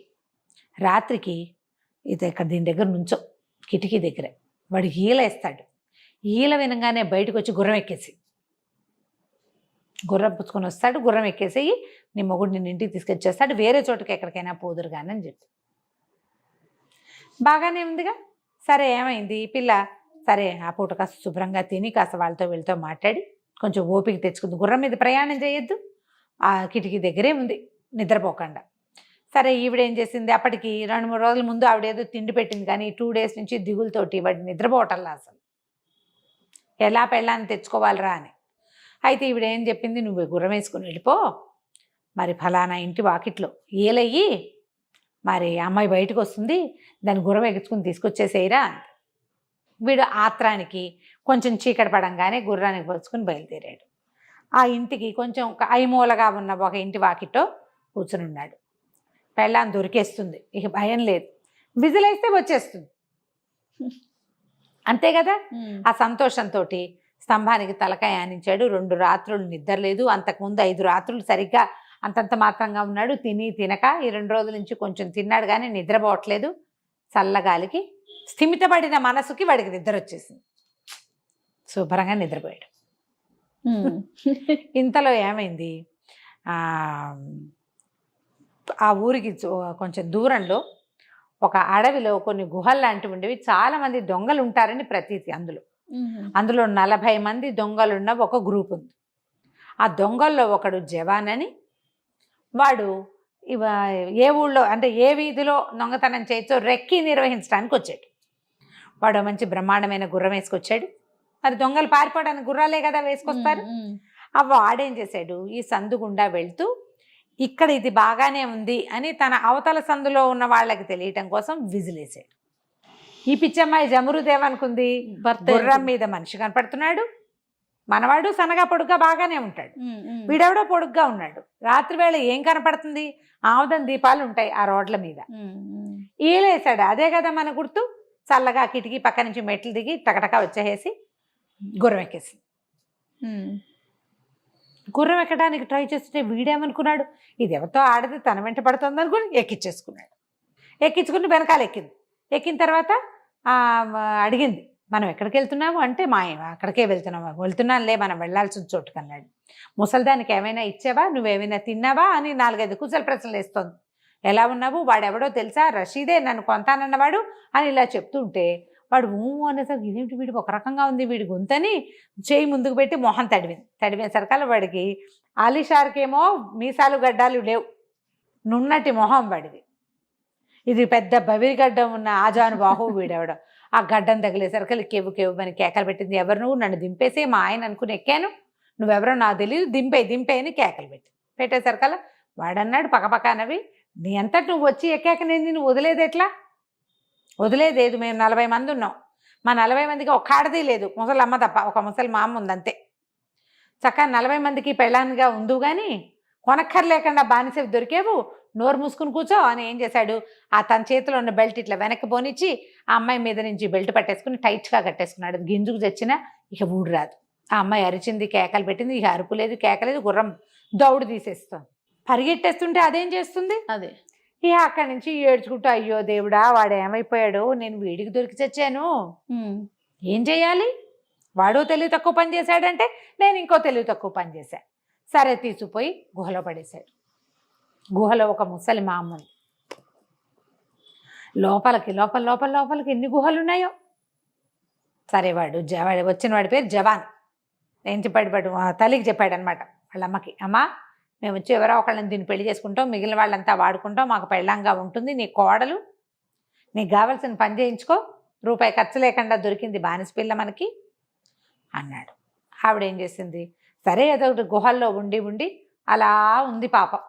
రాత్రికి ఇది ఇక్కడ దీని దగ్గర నుంచో కిటికీ దగ్గర, వాడు ఈల వేస్తాడు, ఈల వినగానే బయటకు వచ్చి గుర్రం ఎక్కేసి గుర్రం పుచ్చుకొని వస్తాడు, గుర్రం ఎక్కేసేయి నీ మొగుడు నిన్ను ఇంటికి తీసుకొచ్చేస్తాడు, వేరే చోటుకి ఎక్కడికైనా పోదురు కానీ అని చెప్పి. బాగానే ఉందిగా. సరే ఏమైంది పిల్ల, సరే ఆ పూట కాస్త శుభ్రంగా తిని కాస్త వాళ్ళతో వీళ్ళతో మాట్లాడి కొంచెం ఓపిక తెచ్చుకుంది. గుర్రం మీద ప్రయాణం చేయొద్దు, ఆ కిటికీ దగ్గరే ఉంది నిద్రపోకుండా. సరే ఈవిడేం చేసింది, అప్పటికి 2-3 రోజుల ముందు ఆవిడేదో తిండి పెట్టింది, కానీ 2 డేస్ నుంచి దిగులతోటి వాడి నిద్రపోవటంలా అసలు ఎలా పెళ్ళాన్ని తెచ్చుకోవాలరా అని. అయితే ఈవిడేం చెప్పింది, నువ్వు గుర్రం వేసుకుని వెళ్ళిపో, మరి ఫలానా ఇంటి వాకిట్లో ఏలయ్యి మరి అమ్మాయి బయటకు వస్తుంది, దాన్ని గుర్రం ఎక్కించుకుని తీసుకొచ్చేసేయరా అంది. వీడు ఆత్రానికి కొంచెం చీకటి పడంగానే గుర్రానికి పోసుకుని బయలుదేరాడు. ఆ ఇంటికి కొంచెం ఐమూలగా ఉన్న ఒక ఇంటి వాకిట్లో కూర్చుని ఉన్నాడు. పెళ్ళాన్ని దొరికేస్తుంది, ఇక భయం లేదు, విజిలేస్తే వచ్చేస్తుంది అంతే కదా. ఆ సంతోషంతో స్తంభానికి తలకాయ ఆనించాడు. 2 రాత్రులు నిద్ర లేదు, అంతకుముందు 5 రాత్రులు సరిగ్గా అంతంత మాత్రంగా ఉన్నాడు, తిని తినక. ఈ 2 రోజుల నుంచి కొంచెం తిన్నాడు కానీ నిద్రపోవట్లేదు. చల్లగాలికి స్థిమితపడిన మనసుకి వాడికి నిద్ర వచ్చేసింది, శుభ్రంగా నిద్రపోయాడు. ఇంతలో ఏమైంది, ఆ ఊరికి కొంచెం దూరంలో ఒక అడవిలో కొన్ని గుహలు లాంటివి ఉండేవి, చాలామంది దొంగలు ఉంటారని ప్రతీతి. అందులో 40 మంది దొంగలున్న ఒక గ్రూప్ ఉంది. ఆ దొంగల్లో ఒకడు జవాన్ అని, వాడు ఏ ఊళ్ళో అంటే ఏ వీధిలో దొంగతనం చేయొచ్చో రెక్కి నిర్వహించడానికి వచ్చాడు. వాడు మంచి బ్రహ్మాండమైన గుర్రం వేసుకొచ్చాడు. మరి దొంగలు పారిపోవడానికి గుర్రాలే కదా వేసుకొస్తారు. వాడేం చేశాడు, ఈ సందు గుండా వెళ్తూ ఇక్కడ ఇది బాగానే ఉంది అని తన అవతల సందులో ఉన్న వాళ్ళకి తెలియటం కోసం విజిలేసాడు. ఈ పిచ్చమ్మాయి జమరుదేవ్ అనుకుంది, గుర్రం మీద మనిషి కనపడుతున్నాడు, మనవాడు సన్నగా పొడుగ్గా బాగానే ఉంటాడు, వీడెవడో పొడుగ్గా ఉన్నాడు. రాత్రి వేళ ఏం కనపడుతుంది, ఆముదం దీపాలు ఉంటాయి ఆ రోడ్ల మీద. ఈలేసాడు, అదే కదా మన గుర్తు. చల్లగా కిటికీ పక్క నుంచి మెట్లు దిగి టకటకా వచ్చేసి గుర్రం ఎక్కేసి, గుర్రం ఎక్కడానికి ట్రై చేస్తుంటే వీడేమనుకున్నాడు, ఇది ఎవరితో ఆడది తన వెంట పడుతుంది అనుకుని ఎక్కించేసుకున్నాడు. ఎక్కించుకుని వెనకాల ఎక్కిన తర్వాత అడిగింది, మనం ఎక్కడికి వెళ్తున్నాము అంటే, అక్కడికే వెళ్తున్నానులే, మనం వెళ్ళాల్సిన చోటుకు అన్నాడు. ముసలిదానికి ఏమైనా ఇచ్చావా, నువ్వేమైనా తిన్నావా అని 4-5 కుశల ప్రశ్నలు వేస్తోంది. ఎలా ఉన్నావు, వాడెవడో తెలుసా, రషీదే నన్ను కొంతానన్నవాడు అని ఇలా చెప్తుంటే వాడు అనేసరికి ఇదేంటి వీడు ఒక రకంగా ఉంది, వీడి గొంతని చేయి ముందుకు పెట్టి మొహం తడివేసరికల్లా వాడికి ఆలిషార్కేమో మీసాలు గడ్డాలు లేవు, నున్నటి మొహం వాడిది. ఇది పెద్ద బవిరిగడ్డం ఉన్న ఆజాను బాహు వీడెవడం. ఆ గడ్డం తగిలేసరికి కేవు అని కేకలు పెట్టింది. ఎవరు నువ్వు, నన్ను దింపేసే మా ఆయన అనుకుని ఎక్కాను, నువ్వెవరో నాకు తెలియదు, దింపే అని కేకలు పెట్టేసరికల్లా వాడన్నాడు పక్కపక్కనవి, నీ అంతటి నువ్వు వచ్చి ఎక్కాక నేను నిన్ను వదిలేదు ఎట్లా, వదిలేదేదు, మేము 40 మంది ఉన్నాం, మా 40 మందికి ఒక్క ఆడది లేదు, ముసలమ్మ తప్ప, ఒక ముసలి మా అమ్మ ఉంది అంతే. చక్కగా 40 మందికి పెళ్ళానిగా ఉండు కానీ కొనక్కర్లేకుండా బానిసవి దొరికేవు, నోరు మూసుకుని కూర్చో అని ఏం చేశాడు, తన చేతిలో ఉన్న బెల్ట్ ఇట్లా వెనక్కి పోనిచ్చి ఆ అమ్మాయి మీద నుంచి బెల్ట్ పట్టేసుకుని టైట్గా కట్టేసుకున్నాడు. గింజుకు చచ్చినా ఇక ఊడు రాదు. ఆ అమ్మాయి అరిచింది, కేకలు పెట్టింది, ఇక అరుపు లేదు కేకలేదు, గుర్రం దౌడు తీసేస్తుంది. పరిగెట్టేస్తుంటే అదేం చేస్తుంది, అదే ఇక అక్కడి నుంచి ఏడ్చుకుంటూ అయ్యో దేవుడా వాడు ఏమైపోయాడు, నేను వీడికి దొరికి చచ్చాను, ఏం చేయాలి, వాడు తెలివి తక్కువ పని చేశాడంటే నేను ఇంకో తెలివి తక్కువ పని చేశాను. సరే తీసుకుపోయి గుహలో పడేశాడు. గుహలో ఒక ముసలి మామ ఉంది. లోపలికి ఎన్ని గుహలు ఉన్నాయో. సరే వాడు వచ్చిన వాడి పేరు జవాన్. ఏం చెప్పాడు తల్లికి చెప్పాడు అనమాట వాళ్ళ అమ్మకి, అమ్మ మేము వచ్చి ఎవరో ఒకళ్ళని దీన్ని పెళ్లి చేసుకుంటాం, మిగిలిన వాళ్ళంతా వాడుకుంటాం, మాకు పెళ్ళంగా ఉంటుంది, నీ కోడలు, నీకు కావాల్సిన పని చేయించుకో, రూపాయి ఖర్చు లేకుండా దొరికింది బానిస పిల్ల మనకి అన్నాడు. ఆవిడ ఏం చేసింది, సరే ఏదో ఒకటి గుహల్లో ఉండి అలా ఉంది పాపం.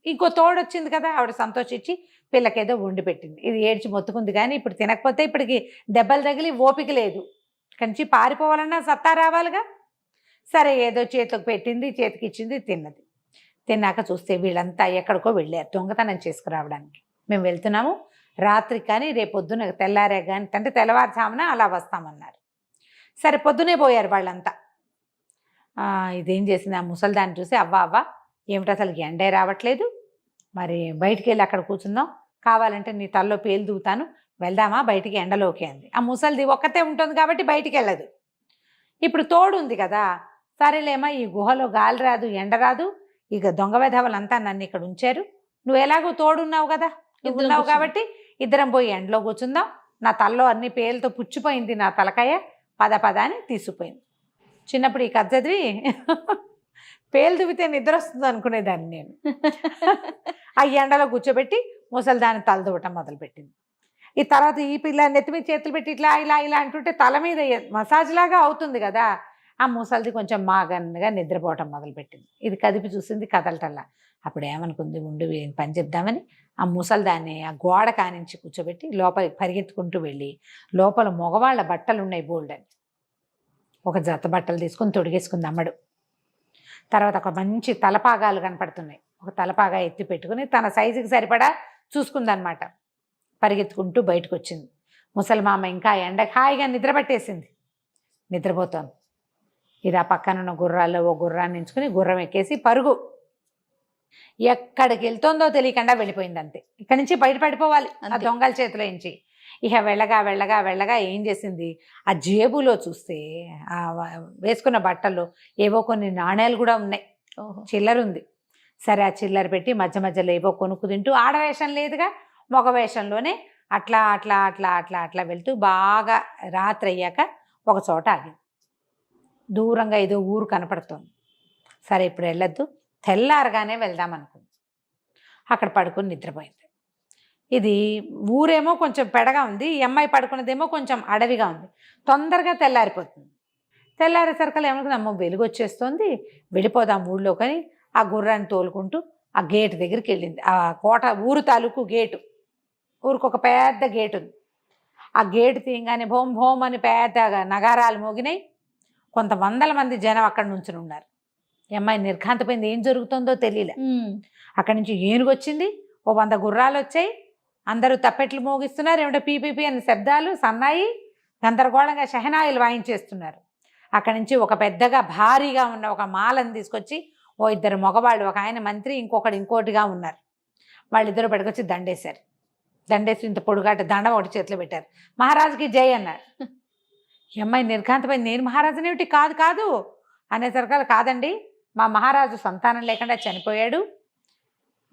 ఇంకో తోడు వచ్చింది కదా, ఆవిడ సంతోషించి పిల్లకేదో వండి పెట్టింది. ఇది ఏడ్చి మొత్తుకుంది, కానీ ఇప్పుడు తినకపోతే ఇప్పటికి దెబ్బలు తగిలి ఓపిక లేదు, కంచి పారిపోవాలన్నా సత్తా రావాలిగా. సరే ఏదో చేతికి పెట్టింది, చేతికి ఇచ్చింది, తిన్నది. తిన్నాక చూస్తే వీళ్ళంతా ఎక్కడికో వెళ్ళారు దొంగతనం చేసుకురావడానికి. మేము వెళ్తున్నాము, రాత్రి కానీ రేపొద్దున తెల్లారే కానీ అంటే తెల్లవారుజామున అలా వస్తామన్నారు. సరే పొద్దునే పోయారు వాళ్ళంతా. ఇదేం చేసింది, ఆ ముసలిదాన్ని చూసి అవ్వ ఏమిటి అసలు ఎండే రావట్లేదు, మరి బయటికి వెళ్ళి అక్కడ కూర్చుందాం, కావాలంటే నీ తల్లో పేలు దూతాను, వెళ్దామా బయటికి ఎండలోకి అంది. ఆ ముసలిది ఒక్కతే ఉంటుంది కాబట్టి బయటికి వెళ్ళదు. ఇప్పుడు తోడు ఉంది కదా, సరేలేమా ఈ గుహలో గాలి రాదు ఎండ రాదు, ఇక దొంగ వెధవలంతా నన్ను ఇక్కడ ఉంచారు, నువ్వు ఎలాగో తోడున్నావు కదా, నువ్వు ఉన్నావు కాబట్టి ఇద్దరం పోయి ఎండలో కూర్చుందాం, నా తల్లో అన్ని పేలతో పుచ్చిపోయింది నా తలకాయ, పద అని తీసుకుపోయింది. చిన్నప్పుడు ఈ కథ చదివి పేలు దువ్వితే నిద్ర వస్తుంది అనుకునేదాన్ని నేను. ఆ ఎండలో కూర్చోబెట్టి ముసలి దాన్ని తల దువ్వటం మొదలుపెట్టింది. ఈ తర్వాత ఈ పిల్ల నెత్తి మీద చేతులు పెట్టి ఇలా అంటుంటే తల మీద మసాజ్ లాగా అవుతుంది కదా, ఆ ముసలిది కొంచెం మాగన్నగా నిద్రపోవటం మొదలుపెట్టింది. ఇది కదిపి చూసింది, కదలటల్లా. అప్పుడు ఏమనుకుంది, ఉండి పని చెప్దామని ఆ ముసలిదాన్ని ఆ గోడ కానించి కూర్చోబెట్టి లోపలికి పరిగెత్తుకుంటూ వెళ్ళి లోపల మగవాళ్ళ బట్టలు ఉన్నాయి బోల్డని, ఒక జత బట్టలు తీసుకొని తొడిగేసుకుంది అమ్మడు. తర్వాత ఒక మంచి తలపాగాలు కనపడుతున్నాయి, ఒక తలపాగా ఎత్తి పెట్టుకుని తన సైజుకి సరిపడా చూసుకుందనమాట. పరిగెత్తుకుంటూ బయటకు వచ్చింది. ముసలి మామ ఇంకా ఎండ హాయిగా నిద్ర పట్టేసింది, నిద్రపోతోంది. ఇది ఆ పక్కనున్న గుర్రాల్లో ఓ గుర్రాన్ని ఎంచుకుని గుర్రం ఎక్కేసి పరుగు, ఎక్కడికి వెళ్తుందో తెలియకుండా వెళ్ళిపోయింది. అంతే, ఇక్కడి నుంచి బయటపడిపోవాలి ఆ దొంగల చేతిలో నుంచి. ఇక వెళ్ళగా ఏం చేసింది, ఆ జేబులో చూస్తే ఆ వేసుకున్న బట్టల్లో ఏవో కొన్ని నాణేలు కూడా ఉన్నాయి, చిల్లర ఉంది. సరే ఆ చిల్లర పెట్టి మధ్యలో ఏవో కొనుక్కు తింటూ, ఆడవేషం లేదుగా, మగ వేషంలోనే అట్లా వెళ్తూ బాగా రాత్రి అయ్యాక ఒక చోట ఆగింది. దూరంగా ఏదో ఊరు కనపడుతుంది. సరే ఇప్పుడు వెళ్ళొద్దు, తెల్లారగానే వెళ్దాం అనుకుంది. అక్కడ పడుకొని నిద్రపోయింది. ఇది ఊరేమో కొంచెం పెడగా ఉంది, ఈ అమ్మాయి పడుకున్నదేమో కొంచెం అడవిగా ఉంది. తొందరగా తెల్లారిపోతుంది. తెల్లారేసరికల్లా ఏమనుకుంది, అమ్మో వెలుగు వచ్చేస్తుంది, వెళ్ళిపోదాం ఊళ్ళో. కానీ ఆ గుర్రాన్ని తోలుకుంటూ ఆ గేటు దగ్గరికి వెళ్ళింది. ఆ కోట ఊరు తాలూకు గేటు, ఊరికి ఒక పెద్ద గేటు ఉంది. ఆ గేటు తీయగానే భోం భోం అని పెద్దగా నగారాలు మోగినాయి. కొంత వందల మంది జనం అక్కడ నుంచుని ఉన్నారు. ఈ అమ్మాయి నిర్ఘాంతపోయింది, ఏం జరుగుతుందో తెలియలే. అక్కడి నుంచి ఏనుగు వచ్చింది, ఓ 100 గుర్రాలు వచ్చాయి, అందరూ తప్పెట్లు మోగిస్తున్నారు, ఏమిటో పీపీపీ అని శబ్దాలు, సన్నాయి, గందరగోళంగా షహనాయిలు వాయించేస్తున్నారు. అక్కడి నుంచి ఒక పెద్దగా భారీగా ఉన్న ఒక మాలను తీసుకొచ్చి ఓ 2 మగవాళ్ళు, ఒక ఆయన మంత్రి, ఇంకోటిగా ఉన్నారు. వాళ్ళిద్దరూ పట్టుకొచ్చి దండేశారు. దండేసి ఇంత పొడుగాట దండం ఒకటి చేతిలో పెట్టారు. మహారాజుకి జై అన్నారు. ఈ అమ్మాయి నిర్ఘాంతపై, నేను మహారాజునేమిటి, కాదు అనేసరికల్ కాదండి, మా మహారాజు సంతానం లేకుండా చనిపోయాడు,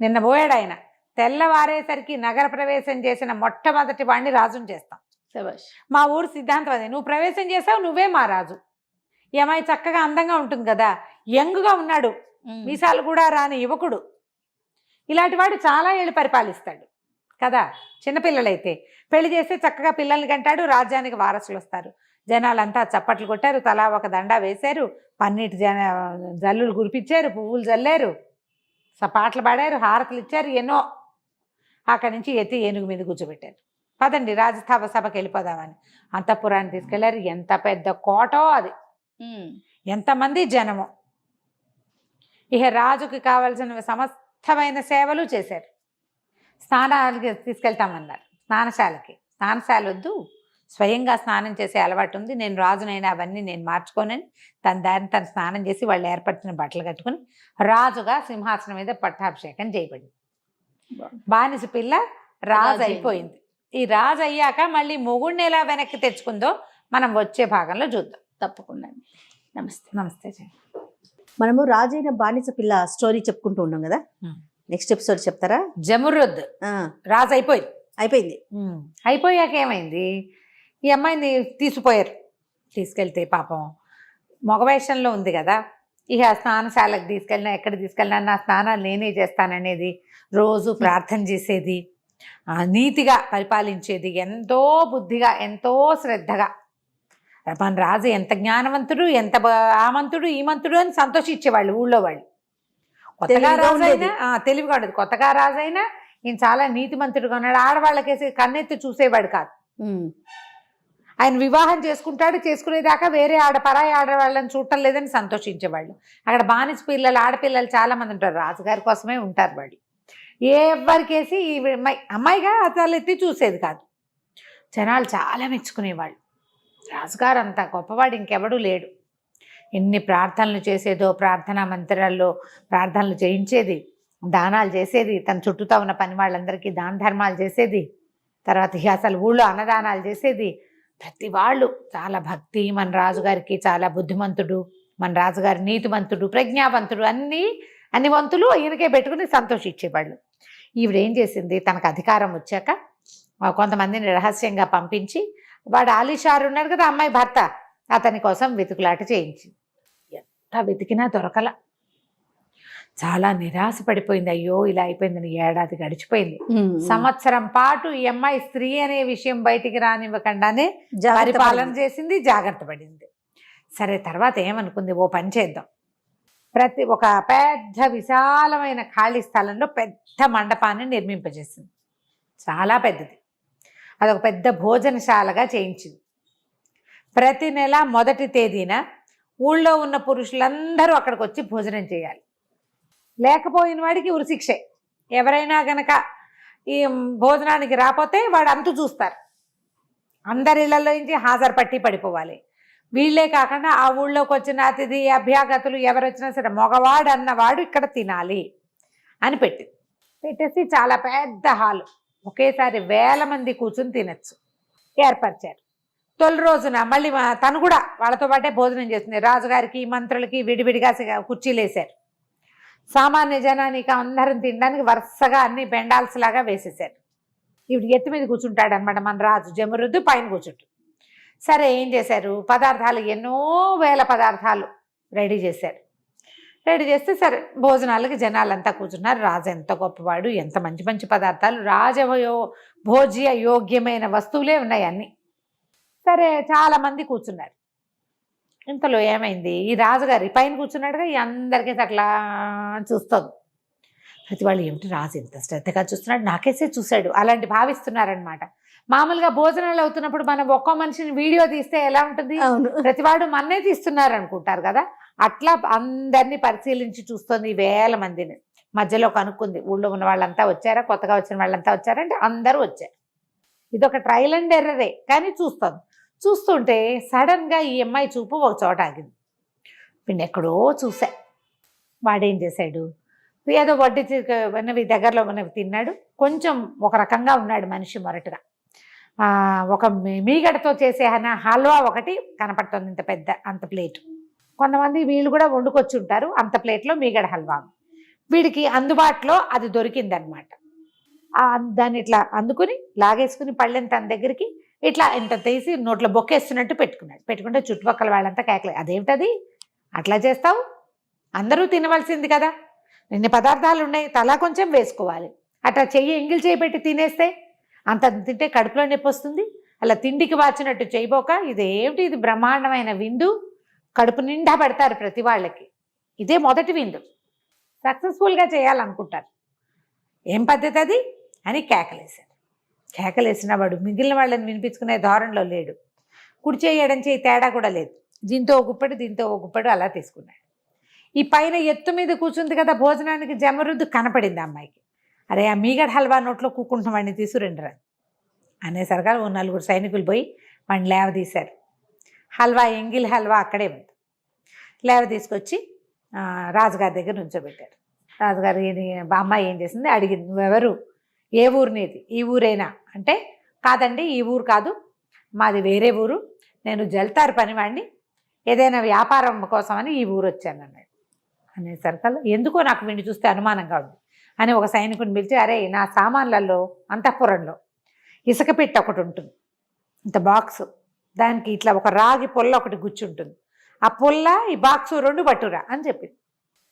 నిన్న పోయాడు ఆయన, తెల్లవారేసరికి నగర ప్రవేశం చేసిన మొట్టమొదటి వాడిని రాజుని చేస్తాం, మా ఊరు సిద్ధాంతం అదే, నువ్వు ప్రవేశం చేసావు, నువ్వే మా రాజు. ఈ అమ్మాయి చక్కగా అందంగా ఉంటుంది కదా, యంగ్గా ఉన్నాడు, మీసాలు కూడా రాని యువకుడు, ఇలాంటి వాడు చాలా ఏళ్ళు పరిపాలిస్తాడు కదా. చిన్నపిల్లలైతే పెళ్లి చేస్తే చక్కగా పిల్లల్ని కంటాడు, రాజ్యానికి వారసులు వస్తారు. జనాలంతా చప్పట్లు కొట్టారు, తలా ఒక దండా వేశారు, పన్నీటి జల్లులు కురిపించారు, పువ్వులు జల్లారు, పాటలు పాడారు, హారతులు ఇచ్చారు, ఎన్నో. అక్కడి నుంచి ఎత్తి ఏనుగు మీద కూర్చోబెట్టారు. పదండి రాజస్థాప సభకి వెళ్ళిపోదామని అంతఃపురాన్ని తీసుకెళ్లారు. ఎంత పెద్ద కోటో అది, ఎంతమంది జనము. ఇక రాజుకి కావలసిన సమస్తమైన సేవలు చేశారు. స్నానాలకి తీసుకెళ్తామన్నారు, స్నానశాల వద్దు, స్వయంగా స్నానం చేసే అలవాటు ఉంది, నేను రాజునైనా అవన్నీ నేను మార్చుకోనని తన దారిని తను స్నానం చేసి వాళ్ళు ఏర్పరిచిన బట్టలు కట్టుకుని రాజుగా సింహాసనం మీద పట్టాభిషేకం చేయబడింది. బానిస పిల్ల రాజు రాజు అయిపోయింది. ఈ రాజు అయ్యాక మళ్ళీ మొగుడిని ఎలా వెనక్కి తెచ్చుకుందో మనం వచ్చే భాగంలో చూద్దాం. తప్పకుండా. నమస్తే. నమస్తే. మనము రాజైన బానిస పిల్ల స్టోరీ చెప్పుకుంటూ ఉన్నాం కదా, నెక్స్ట్ ఎపిసోడ్ చెప్తారా? జమురుద్ రాజు అయిపోయింది. అయిపోయింది. అయిపోయాక ఏమైంది, ఈ అమ్మాయిని తీసుకెళ్తే పాపం మగవేషంలో ఉంది కదా, ఇక స్నానశాలకు తీసుకెళ్ళినా ఎక్కడ తీసుకెళ్ళినా నా స్నానాలు నేనే చేస్తాననేది, రోజు ప్రార్థన చేసేది, నీతిగా పరిపాలించేది, ఎంతో బుద్ధిగా ఎంతో శ్రద్ధగా. మన రాజు ఎంత జ్ఞానవంతుడు, ఎంత ఆమంతుడు ఈమంతుడు అని సంతోషించేవాళ్ళు ఊళ్ళో వాళ్ళు. కొత్తగా రాజైనా తెలివిగా ఉండదు. కొత్తగా రాజైనా ఈయన చాలా నీతిమంతుడుగా ఉన్నాడు. ఆడవాళ్ళకేసి కన్నెత్తి చూసేవాడు కాదు. ఆయన వివాహం చేసుకుంటాడు, చేసుకునేదాకా వేరే పరాయి ఆడవాళ్ళని చూడటం లేదని సంతోషించేవాళ్ళు. అక్కడ బానిస పిల్లలు ఆడపిల్లలు చాలా మంది ఉంటారు, రాజుగారి కోసమే ఉంటారు వాళ్ళు. ఎవరికేసి ఈ అమ్మాయిగా అసలు ఎత్తి చూసేది కాదు. జనాలు చాలా మెచ్చుకునేవాళ్ళు. రాజుగారు అంత గొప్పవాడు ఇంకెవడూ లేడు. ఎన్ని ప్రార్థనలు చేసేదో, ప్రార్థనా మందిరాల్లో ప్రార్థనలు చేయించేది, దానాలు చేసేది, తన చుట్టూతో ఉన్న పని వాళ్ళందరికీ దాన ధర్మాలు చేసేది, తర్వాత అసలు ఊళ్ళో అన్నదానాలు చేసేది. ప్రతి వాళ్ళు చాలా భక్తి. మన రాజుగారికి చాలా బుద్ధిమంతుడు, మన రాజుగారి నీతిమంతుడు, ప్రజ్ఞావంతుడు, అన్ని వంతులు ఈయనకే పెట్టుకుని సంతోషించేవాళ్ళు. ఈవిడేం చేసింది, తనకు అధికారం వచ్చాక కొంతమందిని రహస్యంగా పంపించి, వాడు ఆలీషారు ఉన్నాడు కదా అమ్మాయి భర్త, అతని కోసం వెతుకులాట చేయించింది. ఎంత వెతికినా దొరకల. చాలా నిరాశ పడిపోయింది. అయ్యో ఇలా అయిపోయిందని. ఏడాది గడిచిపోయింది. సంవత్సరం పాటు ఈ అమ్మాయి స్త్రీ అనే విషయం బయటికి రానివ్వకుండానే పరిపాలన చేసింది, జాగ్రత్త పడింది. సరే, తర్వాత ఏమనుకుంది, ఓ పని చేద్దాం, ఒక పెద్ద విశాలమైన ఖాళీ స్థలంలో పెద్ద మండపాన్ని నిర్మింపజేసింది. చాలా పెద్దది. అదొక పెద్ద భోజనశాలగా చేయించింది. ప్రతి నెల మొదటి తేదీన ఊళ్ళో ఉన్న పురుషులందరూ అక్కడికి వచ్చి భోజనం చేయాలి. లేకపోయిన వాడికి ఉరిశిక్షే. ఎవరైనా గనక ఈ భోజనానికి రాకపోతే వాడు అంతు చూస్తారు. అందరి ఇళ్లలో నుంచి హాజరు పట్టి పడిపోవాలి. వీళ్ళే కాకుండా ఆ ఊళ్ళోకి వచ్చిన అతిథి అభ్యాగతులు ఎవరు వచ్చినా సరే మగవాడు అన్నవాడు ఇక్కడ తినాలి అని పెట్టేసి చాలా పెద్ద హాలు, ఒకేసారి 1000 మంది కూర్చుని తినచ్చు ఏర్పరిచారు. తొలి రోజున మళ్ళీ తను కూడా వాళ్ళతో పాటే భోజనం చేస్తుంది. రాజుగారికి మంత్రులకి విడివిడిగా కుర్చీలు వేశారు. సామాన్య జనానికి అందరం తినడానికి వరుసగా అన్ని బెండాల్స్ లాగా వేసేసారు. ఇప్పుడు ఎత్తి మీద కూర్చుంటాడు అనమాట మన రాజు జమురుద్దు, పైన కూర్చుంటు. సరే, ఏం చేశారు, పదార్థాలు ఎన్నో వేల పదార్థాలు రెడీ చేశారు. రెడీ చేస్తే సరే భోజనాలకి జనాలంతా కూర్చున్నారు. రాజు ఎంత గొప్పవాడు, ఎంత మంచి మంచి పదార్థాలు, భోజ్య యోగ్యమైన వస్తువులే ఉన్నాయి అన్నీ. సరే, చాలామంది కూర్చున్నారు. ఇంతలో ఏమైంది, ఈ రాజుగారి పైన కూర్చున్నాడుగా, ఈ అందరికీ అట్లా చూస్తుంది. ప్రతి వాళ్ళు ఏమిటి రాజు ఎంత శ్రద్ధగా చూస్తున్నాడు, నాకేసే చూశాడు అలాంటి భావిస్తున్నారనమాట. మామూలుగా భోజనాలు అవుతున్నప్పుడు మనం ఒక్కో మనిషిని వీడియో తీస్తే ఎలా ఉంటుంది, ప్రతివాడు మన్నే తీస్తున్నారు అనుకుంటారు కదా. అట్లా అందరినీ పరిశీలించి చూస్తుంది 1000 మందిని. మధ్యలో కనుక్కుంది, ఊళ్ళో ఉన్న వాళ్ళంతా వచ్చారా, కొత్తగా వచ్చిన వాళ్ళంతా వచ్చారంటే అందరూ వచ్చారు. ఇదొక ట్రయల్ అండ్ ఎర్రరే, కానీ చూస్తుంటే సడన్గా ఈ అమ్మాయి చూపు ఒక చోట ఆగింది. ఎక్కడో చూసా. వాడేం చేశాడు, ఏదో వడ్డీ దగ్గరలో ఉన్నవి తిన్నాడు. కొంచెం ఒక రకంగా ఉన్నాడు మనిషి, మొరటుగా. ఒక మీగడతో చేసే హల్వా ఒకటి కనపడుతుంది, ఇంత పెద్ద, అంత ప్లేటు. కొంతమంది వీళ్ళు కూడా వండుకొచ్చి ఉంటారు, అంత ప్లేట్లో మీగడ హల్వా. వీడికి అందుబాటులో అది దొరికిందనమాట. దాన్ని ఇట్లా అందుకుని లాగేసుకుని పళ్ళని తన దగ్గరికి ఇట్లా ఇంత తీసి నోట్లో బొక్కేస్తున్నట్టు పెట్టుకుంటే చుట్టుపక్కల వాళ్ళంతా కేకలే, అదేమిటది అట్లా చేస్తావు, అందరూ తినవలసింది కదా, ఇన్ని పదార్థాలు ఉన్నాయి, తలా కొంచెం వేసుకోవాలి, అట్లా ఎంగిల్ చేయి పెట్టి తినేస్తే అంత తింటే కడుపులో నొప్పి వస్తుంది, అలా తిండికి వాచినట్టు చేయబోక, ఇదేమిటి, ఇది బ్రహ్మాండమైన విందు, కడుపు నిండా పెడతారు ప్రతి వాళ్ళకి, ఇదే మొదటి విందు, సక్సెస్ఫుల్గా చేయాలనుకుంటారు, ఏం పద్ధతి అది అని కేకలేశారు. కేకలేసిన వాడు మిగిలిన వాళ్ళని వినిపించుకునే ధోరణిలో లేడు. కుడి చేయి ఎడం చేయి తేడా కూడా లేదు, దీంతో ఒక గుప్పెడు అలా తీసుకున్నాడు. ఈ పైన ఎత్తు మీద కూర్చుంది కదా భోజనానికి జమరుద్దు, కనపడింది అమ్మాయికి. అరే, ఆ మీగడ హల్వా నోట్లో కూకుంటున్న వాడిని తీసుకురండిరా అనేసరిగా ఓ 4 సైనికులు పోయి వాడిని లేవదీశారు. హల్వా, ఎంగిల్ హల్వా అక్కడే ఉంది. లేవ తీసుకొచ్చి రాజుగారి దగ్గర నుంచోబెట్టారు. రాజుగారు అమ్మాయి ఏం చేసింది అడిగింది, నువ్వెవరు, ఏ ఊరు నీది, ఈ ఊరేనా అంటే, కాదండి ఈ ఊరు కాదు, మాది వేరే ఊరు, నేను జల్తారు పనివాడిని, ఏదైనా వ్యాపారం కోసమని ఈ ఊరు వచ్చాను అన్నాడు. అనేసరికల్లా ఎందుకో నాకు వీడిని చూస్తే అనుమానంగా ఉంది అని ఒక సైనికుని పిలిచి, అరే నా సామాన్లలో అంతఃపురంలో ఇసుక పెట్టి ఒకటి ఉంటుంది, ఇంత బాక్సు, దానికి ఇట్లా ఒక రాగి పొల్ల ఒకటి గుచ్చుంటుంది, ఆ పొల్ల ఈ బాక్సు 2 పట్టురా అని చెప్పింది.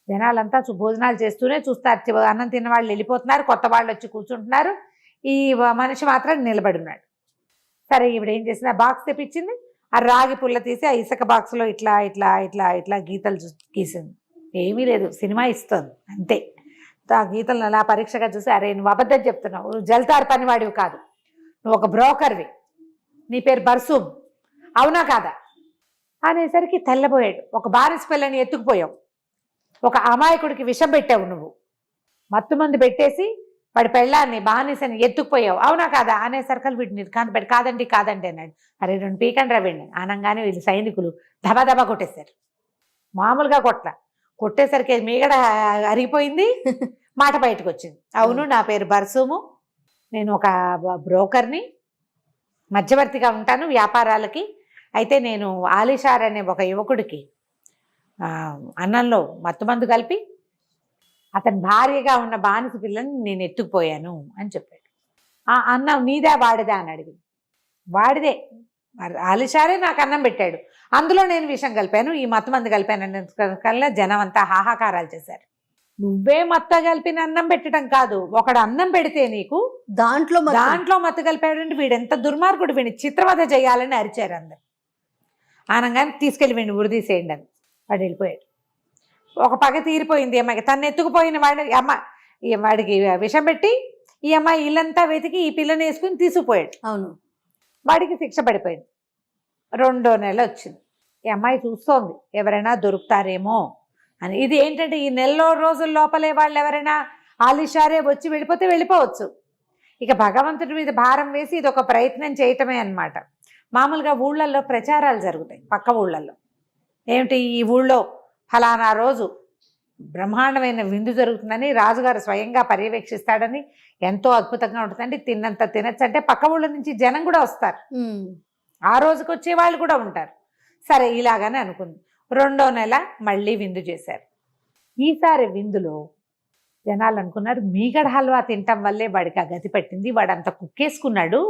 జనాలంతా భోజనాలు చేస్తూనే చూస్తారు, అన్నం తిన్న వాళ్ళు వెళ్ళిపోతున్నారు, కొత్త వాళ్ళు వచ్చి కూర్చుంటున్నారు, ఈ మనిషి మాత్రం నిలబడి ఉన్నాడు. సరే ఈవిడ ఏం చేసింది, ఆ బాక్స్ తెప్పించింది, ఆ రాగి పుల్ల తీసి ఆ ఇసుక బాక్స్లో ఇట్లా ఇట్లా ఇట్లా ఇట్లా గీతలు గీసింది. ఏమీ లేదు, సినిమా ఇస్తుంది అంతే. ఆ గీతలను అలా పరీక్షగా చూసి, అరే నువ్వు అబద్ధం చెప్తున్నావు, నువ్వు జల్తారు పనివాడివి కాదు, నువ్వు ఒక బ్రోకర్వి, నీ పేరు బర్సూమ్, అవునా కాదా అనేసరికి తెల్లబోయాడు. ఒక బానిస పిల్లని ఎత్తుకుపోయావు, ఒక అమాయకుడికి విషం పెట్టావు, నువ్వు మత్తు మందు పెట్టేసి వాడి పెళ్ళాన్ని బానిసని ఎత్తుకుపోయావు, అవునా కాదా అనేసరికి వీటిని కాంతపెట్టి కాదండి కాదండి అన్నాడు. అరే 2 పీకండి రవ్వండి అనగానే వీళ్ళు సైనికులు దబా కొట్టేశారు. మామూలుగా కొట్టేసరికి మీగడ అరిగిపోయింది, మాట బయటకు వచ్చింది. అవును నా పేరు బర్సూము, నేను ఒక బ్రోకర్ని, మధ్యవర్తిగా ఉంటాను వ్యాపారాలకి. అయితే నేను ఆలిషార్ అనే ఒక యువకుడికి అన్నంలో మత్తుమందు కలిపి అతని భార్యగా ఉన్న బానిస పిల్లని నేను ఎత్తుకుపోయాను అని చెప్పాడు. ఆ అన్నం నీదా వాడిదా అని అడిగింది. వాడిదే, ఆలిషారే నాకు అన్నం పెట్టాడు, అందులో నేను విషం కలిపాను, ఈ మత్తుమందు కలిపాను కల్లా జనం అంతా హాహాకారాలు చేశారు. నువ్వే మత్త కలిపిన అన్నం పెట్టడం కాదు, ఒకడు అన్నం పెడితే నీకు దాంట్లో మత్తు కలిపాడంటే వీడెంత దుర్మార్గుడు, వీడిని చిత్రవధ చేయాలని అరిచారు అందరు. ఆనంగానే తీసుకెళ్ళి వీడిని ఉరిదీసేయండి అని వాడు వెళ్ళిపోయాడు. ఒక పగ తీరిపోయింది అమ్మాయికి, తను ఎత్తుకుపోయిన వాడికి విషం పెట్టి ఈ అమ్మాయి ఇల్లంతా వెతికి ఈ పిల్లని వేసుకుని తీసుకుపోయాడు. అవును, వాడికి శిక్ష పడిపోయింది. 2వ నెల వచ్చింది. ఈ అమ్మాయి చూస్తోంది ఎవరైనా దొరుకుతారేమో అని. ఇది ఏంటంటే ఈ నెల రోజుల లోపలే వాళ్ళు ఎవరైనా ఆలిషారే వచ్చి వెళ్ళిపోతే వెళ్ళిపోవచ్చు, ఇక భగవంతుడి మీద భారం వేసి ఇది ఒక ప్రయత్నం చేయటమే అన్నమాట. మామూలుగా ఊళ్ళల్లో ప్రచారాలు జరుగుతాయి, పక్క ఊళ్ళల్లో ఏమిటి, ఈ ఊళ్ళో ఫలానా రోజు బ్రహ్మాండమైన విందు జరుగుతుందని రాజుగారు స్వయంగా పర్యవేక్షిస్తాడని, ఎంతో అద్భుతంగా ఉంటుందండి, తిన్నంత తినచ్చు అంటే పక్క ఊళ్ళ నుంచి జనం కూడా వస్తారు, ఆ రోజుకి వచ్చే వాళ్ళు కూడా ఉంటారు. సరే ఇలాగానే అనుకుంది. 2వ నెల మళ్ళీ విందు చేశారు. ఈసారి విందులో జనాలు అనుకున్నారు మీగడ హల్వా తినటం వల్లే వాడికి ఆ గతి పట్టింది, వాడు అంత కుక్కేసుకున్నాడు,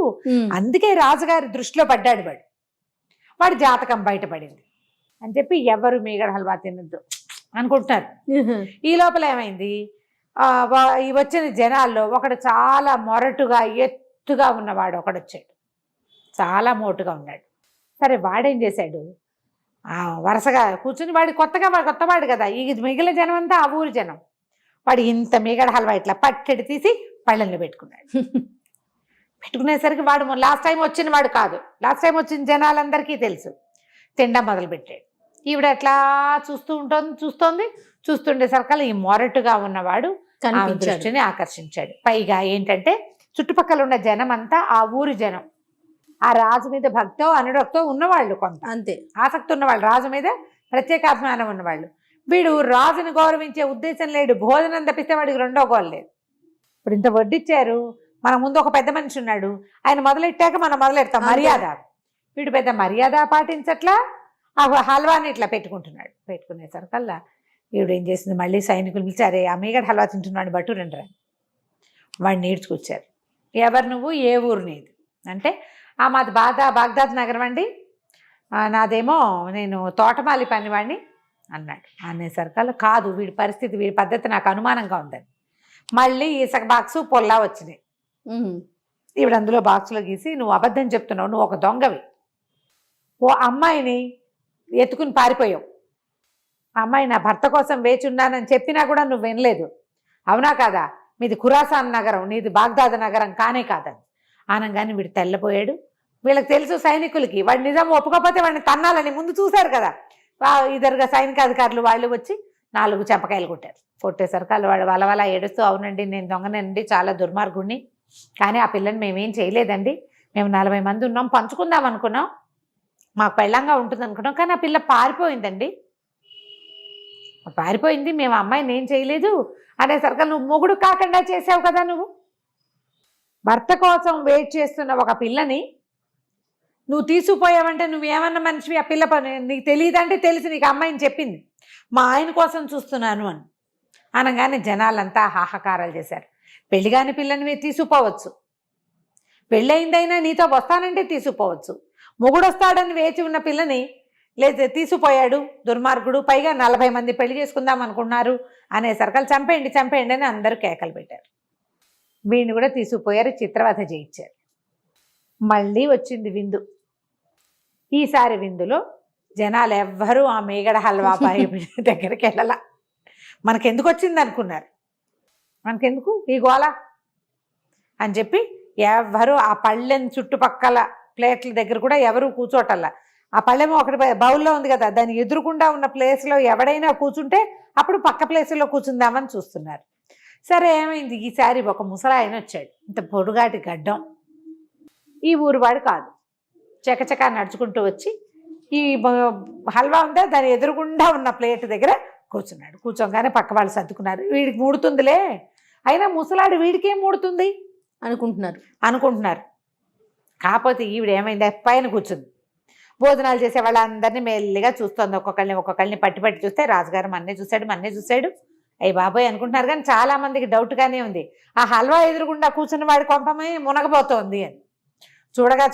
అందుకే రాజుగారి దృష్టిలో పడ్డాడు వాడి జాతకం బయటపడింది అని చెప్పి ఎవరు మీగడ హల్వా తినద్దు అనుకుంటున్నారు. ఈ లోపల ఏమైంది, ఈ వచ్చిన జనాల్లో ఒకడు చాలా మొరటుగా ఎత్తుగా ఉన్నవాడు ఒకడు వచ్చాడు, చాలా మోటుగా ఉన్నాడు. సరే వాడేం చేశాడు, వరుసగా కూర్చుని కొత్తవాడు కదా, ఈ మిగిలిన జనం అంతా ఆ ఊరి జనం, వాడు ఇంత మీగడ హల్వా ఇట్లా పట్టెడి తీసి పళ్ళెంలో పెట్టుకునేసరికి వాడు లాస్ట్ టైం వచ్చిన వాడు కాదు, లాస్ట్ టైం వచ్చిన జనాలందరికీ తెలుసు, తినడం మొదలుపెట్టాడు. ఈవిడ అట్లా చూస్తుండేసరికి ఈ మొరటుగా ఉన్నవాడు దృష్టిని ఆకర్షించాడు. పైగా ఏంటంటే చుట్టుపక్కల ఉన్న జనం అంతా ఆ ఊరి జనం, ఆ రాజు మీద భక్తో అనురక్తో ఉన్నవాళ్ళు, కొంత అంతే ఆసక్తి ఉన్నవాళ్ళు, రాజు మీద ప్రత్యేకాభిమానం ఉన్నవాళ్ళు. వీడు రాజుని గౌరవించే ఉద్దేశం లేడు, భోజనం తప్పిస్తే వాడికి 2వ గోల్ లేదు. ఇప్పుడు ఇంత వడ్డిచ్చారు, మన ముందు ఒక పెద్ద మనిషి ఉన్నాడు, ఆయన మొదలెట్టాక మనం మొదలెడతాం మర్యాద. వీడు పెద్ద మర్యాద పాటించట్లా, ఆ హల్వాని ఇట్లా పెట్టుకునేసరికల్లా వీడు ఏం చేసింది, మళ్ళీ సైనికులు పిలిచారే ఆ మీగడ హల్వా తింటున్నాడు బట్టు రెండరా వాడిని నేర్చుకొచ్చారు. ఎవరు నువ్వు, ఏ ఊరు నీది అంటే, మాది బాగ్దాద్ నగరం అండి, నాదేమో నేను తోటమాలి పనివాడిని అన్నాడు. అనేసరికల్లా కాదు, వీడి పరిస్థితి వీడి పద్ధతి నాకు అనుమానంగా ఉందని మళ్ళీ ఇసుక బాక్సు పొల్లా వచ్చినాయి. ఈవిడ అందులో బాక్సులో గీసి, నువ్వు అబద్ధం చెప్తున్నావు, నువ్వు ఒక దొంగవి, ఓ అమ్మాయిని ఎత్తుకుని పారిపోయావు, ఆ అమ్మాయి నా భర్త కోసం వేచి ఉన్నానని చెప్పినా కూడా నువ్వు వినలేదు, అవునా కాదా, మీది ఖురాసాన్ నగరం, నీది బాగ్దాద్ నగరం కానే కాదని ఆనంగానే వీడు తెల్లపోయాడు. వీళ్ళకి తెలుసు సైనికులకి, వాడు నిజం ఒప్పుకోకపోతే వాడిని తన్నాలని ముందు చూశారు కదా, ఇద్దరుగా సైనికాధికారులు వాళ్ళు వచ్చి 4 చెంపకాయలు కొట్టేసరికి వాడు వలవల ఏడుస్తూ, అవునండి నేను దొంగనండి, చాలా దుర్మార్గుడిని, కానీ ఆ పిల్లని మేమేం చేయలేదండి, మేము 40 మంది ఉన్నాం, పంచుకుందాం అనుకున్నాం, మాకు పెళ్ళంగా ఉంటుంది అనుకున్నాం, కానీ ఆ పిల్ల పారిపోయిందండి పారిపోయింది, మేము అమ్మాయిని ఏం చేయలేదు అనేసరికి నువ్వు మొగుడు కాకుండా చేసావు కదా. నువ్వు భర్త కోసం వెయిట్ చేస్తున్న ఒక పిల్లని నువ్వు తీసుకుపోయావంటే నువ్వేమన్నా మనిషివి? ఆ పిల్ల నీకు తెలియదంటే తెలిసి నీకు అమ్మాయిని చెప్పింది, మా ఆయన కోసం చూస్తున్నాను అని అనగానే జనాలంతా హాహాకారాలు చేశారు. పెళ్లిగాని పిల్లని మీరు తీసుకుపోవచ్చు, పెళ్ళయిందైనా నీతో వస్తానంటే తీసుకుపోవచ్చు, మొగుడు వస్తాడని వేచి ఉన్న పిల్లని లేదు తీసుకుపోయాడు దుర్మార్గుడు, పైగా 40 మంది పెళ్లి చేసుకుందాం అనుకున్నారు అనేసరికి చంపేయండి చంపేయండి అని అందరూ కేకలు పెట్టారు. వీడిని కూడా తీసుకుపోయారు, చిత్రవధ చేయించారు. మళ్ళీ వచ్చింది విందు. ఈసారి విందులో జనాలు ఎవ్వరూ ఆ మేగడ హల్వా బాయి దగ్గరికి వెళ్ళాల. మనకెందుకు వచ్చింది అనుకున్నారు, మనకెందుకు ఈ గోళ అని చెప్పి ఎవ్వరూ ఆ పళ్ళెం చుట్టుపక్కల ప్లేట్ల దగ్గర కూడా ఎవరు కూర్చోటల్లా. ఆ పళ్ళెమో ఒకటి బౌల్లో ఉంది కదా, దాని ఎదురుకుండా ఉన్న ప్లేస్లో ఎవడైనా కూర్చుంటే అప్పుడు పక్క ప్లేసులో కూర్చుందామని చూస్తున్నారు. సరే ఏమైంది, ఈసారి ఒక ముసలాయన వచ్చాడు, ఇంత పొడుగాటి గడ్డం, ఈ ఊరువాడు కాదు, చకచకా నడుచుకుంటూ వచ్చి ఈ హల్వా ఉందా దాని ఎదురుగుండా ఉన్న ప్లేట్ దగ్గర కూర్చున్నాడు. కూర్చోగానే పక్క వాళ్ళు సర్దుకున్నారు, వీడికి మూడుతుందిలే, అయినా ముసలాడు వీడికేం మూడుతుంది అనుకుంటున్నారు. కాకపోతే ఈవిడ ఏమైంది, పైన కూర్చుంది. భోజనాలు చేసే వాళ్ళందరినీ మెల్లిగా చూస్తుంది, ఒక్కొక్కళ్ళని పట్టి చూస్తే రాజుగారు మన్నే చూశాడు అయ్యి బాబోయ్ అనుకుంటున్నారు. కానీ చాలా మందికి డౌట్గానే ఉంది, ఆ హల్వా ఎదురుగుండా కూర్చున్న వాడి కొంపమే మునగబోతోంది అని. చూడగా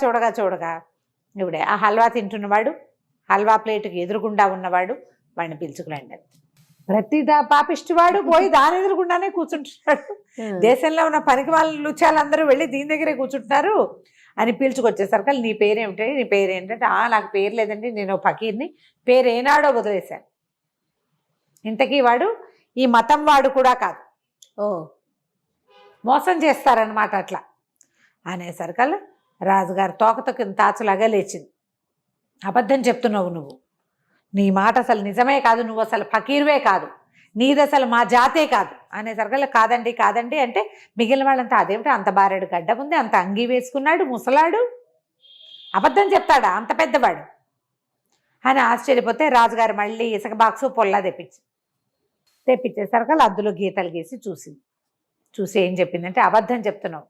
ఇవిడే ఆ హల్వా తింటున్నవాడు, హల్వా ప్లేటుకి ఎదురుగుండా ఉన్నవాడు, వాడిని పిలుచుకురండి. ప్రతి పాపిష్టివాడు పోయి దాని ఎదురుగుండానే కూర్చుంటున్నాడు. దేశంలో ఉన్న పనికి వాళ్ళ లుచాలందరూ వెళ్ళి దీని దగ్గరే కూర్చుంటున్నారు అని పిలుచుకొచ్చేసరికి నీ పేరేంటంటే నాకు పేరు లేదండి, నేను ఫకీర్ని, పేరు ఏనాడో వదిలేశాను. ఇంతకీ వాడు ఈ మతం వాడు కూడా కాదు, మోసం చేస్తారనమాట అట్లా అనేసరికల్లా రాజుగారు తోకతో తాచులాగా లేచింది. అబద్ధం చెప్తున్నావు నువ్వు, నీ మాట అసలు నిజమే కాదు, నువ్వు అసలు ఫకీర్వే కాదు, నీది అసలు మా జాతే కాదు అనేసరికల్లా కాదండి అంటే మిగిలిన వాళ్ళంతా అదేమిటి అంత బారెడు గడ్డ ఉంది, అంత అంగీ వేసుకున్నాడు, ముసలాడు, అబద్ధం చెప్తాడా అంత పెద్దవాడు అని ఆశ్చర్యపోతే రాజుగారు మళ్ళీ ఇసుక బాక్సు పొల్లా తెప్పించేసరికి అందులో గీతలు గీసి చూసి ఏం చెప్పిందంటే, అబద్ధం చెప్తున్నావు,